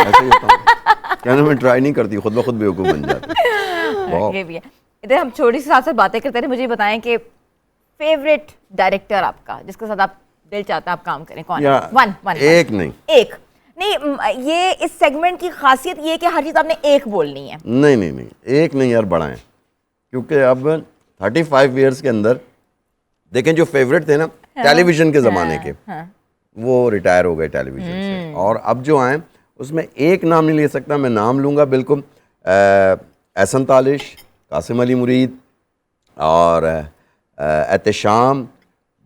D: ऐसे ही होता है। कहना मैं ट्राई नहीं करती, खुद ब खुद बेवकूफ़ बन जाते हैं। वाह।
A: ये भी है। इधर हम छोटी सी साथ साथ बातें करते रहे, मुझे ये बताएं कि फेवरेट डायरेक्टर आपका जिसके साथ आप दिल चाहता है आप काम करें, कौन है?
D: या
A: वन
D: एक नहीं,
A: एक नहीं ये इस सेगमेंट की खासियत ये है कि हर चीज़ आपने एक बोलनी है।
D: नहीं नहीं नहीं, एक नहीं यार, बढ़ाएं। क्योंकि अब 35 ईयर्स के अंदर देखें, जो फेवरेट थे ना टेलीविज़न के ज़माने के, वो रिटायर हो गए टेलीविज़न से, और अब जो आए उसमें एक नाम नहीं ले सकता, मैं नाम लूँगा बिल्कुल। एहसन तालिश, कासिम अली मुरीद और एहतशाम,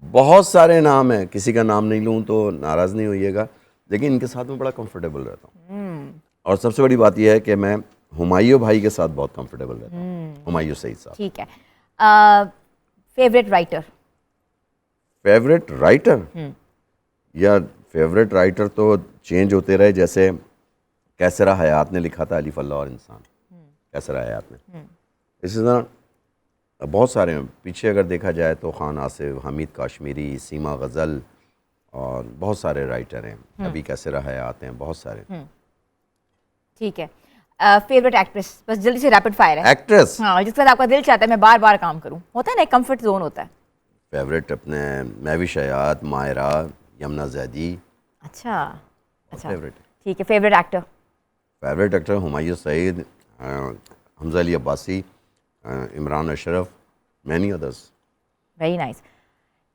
D: बहुत सारे नाम हैं, किसी का नाम नहीं लूँ तो नाराज़ नहीं होइएगा, लेकिन इनके साथ में बड़ा कंफर्टेबल रहता हूँ। और सबसे बड़ी बात यह है कि मैं हुमायूं भाई के साथ बहुत कंफर्टेबल रहता हूँ, हुमायूं सईद साहब।
A: ठीक है। Favourite writer?
D: फेवरेट राइटर या फेवरेट राइटर तो चेंज होते रहे, जैसे कैसरा हयात ने लिखा था अलिफ अल्लाह और इंसान, कैसरा हयात ने। इसी तरह बहुत सारे हैं, पीछे अगर देखा जाए तो खान आसिफ, हामिद काश्मीरी, सीमा गज़ल, और बहुत सारे राइटर हैं, अभी कैसरा हयात हैं, बहुत सारे।
A: ठीक है। Favourite actress? बस जल्दी से रैपिड फायर है।
D: एक्ट्रेस
A: हाँ, जिसके साथ आपका दिल चाहता है मैं बार बार काम करूँ, होता है ना, कंफर्ट जोन होता है।
D: फेवरेट अपने महविश हयात, मायरा, यमुना जैदी।
A: अच्छा अच्छा,
D: फेवरेट
A: ठीक है। Favourite actor?
D: Favourite actor Humayun Saeed, Hamza Ali Abbasi, Imran Ashraf, many others.
A: Very nice.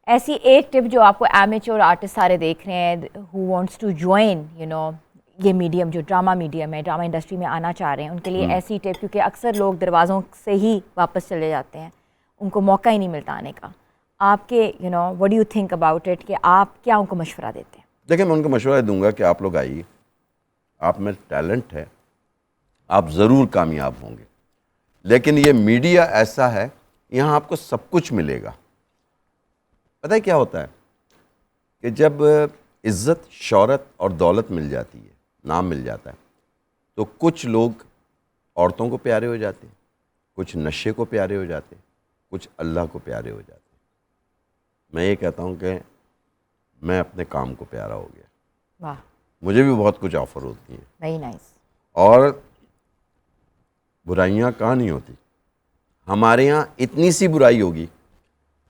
A: ऐसी एक टिप जो आपको एमेच्योर आर्टिस्ट सारे देख रहे हैं who wants to join you know ये मीडियम, जो ड्रामा मीडियम है, ड्रामा इंडस्ट्री में आना चाह रहे हैं, उनके लिए ऐसी टिप, क्योंकि अक्सर लोग दरवाज़ों से ही वापस चले जाते हैं, उनको मौका ही नहीं मिलता आने का, आपके what do you think about it, कि आप क्या उनको मशवरा देते हैं?
D: देखिए, मैं उनको मशवरा दूंगा कि आप लोग आइए, आप में टैलेंट है, आप ज़रूर कामयाब होंगे, लेकिन ये मीडिया ऐसा है, यहाँ आपको सब कुछ मिलेगा। पता है क्या होता है कि जब इज़्ज़त, शौहरत और दौलत मिल जाती है, नाम मिल जाता है, तो कुछ लोग औरतों को प्यारे हो जाते हैं, कुछ नशे को प्यारे हो जाते हैं, कुछ अल्लाह को प्यारे हो जाते हैं। मैं ये कहता हूँ कि मैं अपने काम को प्यारा हो गया।
A: वाह,
D: मुझे भी बहुत कुछ ऑफ़र होती हैं,
A: वेरी नाइस।
D: और बुराइयाँ कहाँ नहीं होती। हमारे यहाँ इतनी सी बुराई होगी,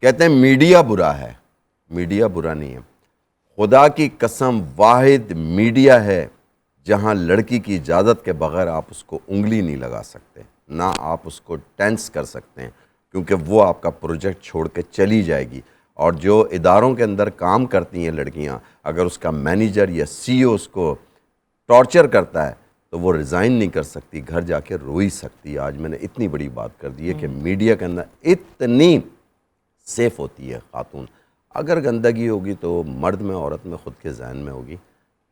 D: कहते हैं मीडिया बुरा है, मीडिया बुरा नहीं है। खुदा की कसम, वाहिद मीडिया है जहाँ लड़की की इजाज़त के बगैर आप उसको उंगली नहीं लगा सकते, ना आप उसको टेंस कर सकते हैं, क्योंकि वो आपका प्रोजेक्ट छोड़ के चली जाएगी। और जो इदारों के अंदर काम करती हैं लड़कियाँ, अगर उसका मैनेजर या CEO उसको टॉर्चर करता है तो वो रिज़ाइन नहीं कर सकती, घर जाके रो ही सकती है। आज मैंने इतनी बड़ी बात कर दी है कि मीडिया के अंदर इतनी सेफ होती है खातून। अगर गंदगी होगी तो मर्द में, औरत में, खुद के जहन में होगी,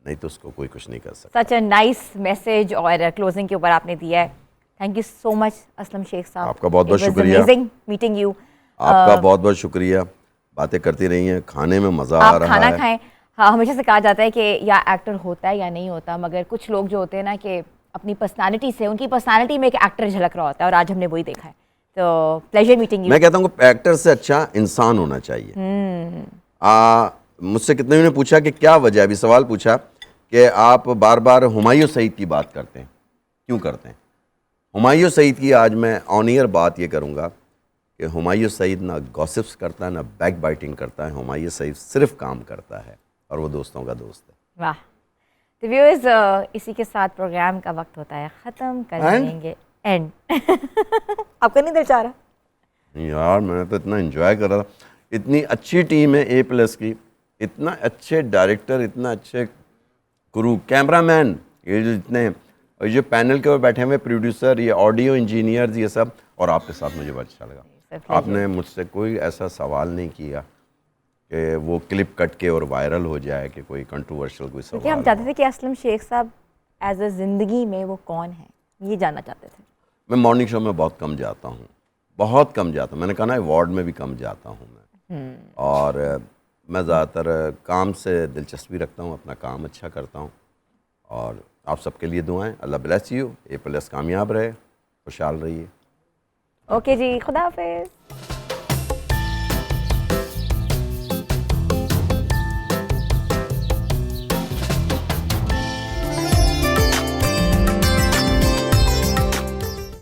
D: नहीं तो उसको कोई कुछ नहीं कर सकता।
A: सच अ नाइस मैसेज और क्लोजिंग के ऊपर आपने दिया है। Thank you so much Aslam Shaikh साहब,
D: आपका बहुत बहुत शुक्रिया।
A: Amazing meeting you.
D: आपका बहुत बहुत शुक्रिया, बातें करती रही हैं, खाने में मज़ा आ
A: आप
D: रहा
A: खाना
D: है।
A: खाएं। हाँ, हमेशा से कहा जाता है कि या एक्टर होता है या नहीं होता, मगर कुछ लोग जो होते हैं ना कि अपनी पर्सनालिटी से, उनकी पर्सनालिटी में एक एक्टर झलक रहा होता है, और आज हमने वही देखा है। तो प्लेजर मीटिंग यू।
D: मैं कहता हूँ एक्टर से अच्छा इंसान होना चाहिए। मुझसे कितने ने पूछा कि क्या वजह, अभी सवाल पूछा कि आप बार बार हुमायूं सईद की बात करते हैं, क्यों करते हैं? हुमायूं सईद की आज मैं ऑन ईयर बात ये करूँगा कि हुमायूं सईद ना गॉसिप्स करता है, ना बैक बाइटिंग करता है। हुमायूं सईद सिर्फ काम करता है, और वो दोस्तों का दोस्त है।
A: वाह। तो व्यूअर्स, इसी के साथ प्रोग्राम का वक्त होता है ख़त्म, कर लेंगे एंड। आपका नहीं दिल चाह रहा?
D: यार मैंने तो इतना एंजॉय कर रहा था, इतनी अच्छी टीम है A+ की, इतना अच्छे डायरेक्टर, इतना अच्छे क्रू, कैमरामैन, ये जो जितने, और ये पैनल के ऊपर बैठे हुए प्रोड्यूसर, ये ऑडियो इंजीनियर्स, ये सब, और आपके साथ मुझे बहुत अच्छा लगा। आपने मुझसे कोई ऐसा सवाल नहीं किया कि वो क्लिप कट के और वायरल हो जाए, कि कोई कंट्रोवर्शियल कोई सवाल।
A: क्योंकि हम चाहते थे कि असलम शेख साहब एज अ ज़िंदगी में वो कौन है, ये जानना चाहते थे।
D: मैं मॉर्निंग शो में बहुत कम जाता हूँ, बहुत कम जाता हूँ। मैंने कहा ना, अवार्ड में भी कम जाता हूँ मैं। और मैं ज़्यादातर काम से दिलचस्पी रखता हूँ, अपना काम अच्छा करता हूँ, और आप सबके लिए दुआएं। अल्लाह ब्लेस यू, A+ कामयाब रहे, खुशहाल रहिए।
A: ओके जी, खुदा हाफिज़।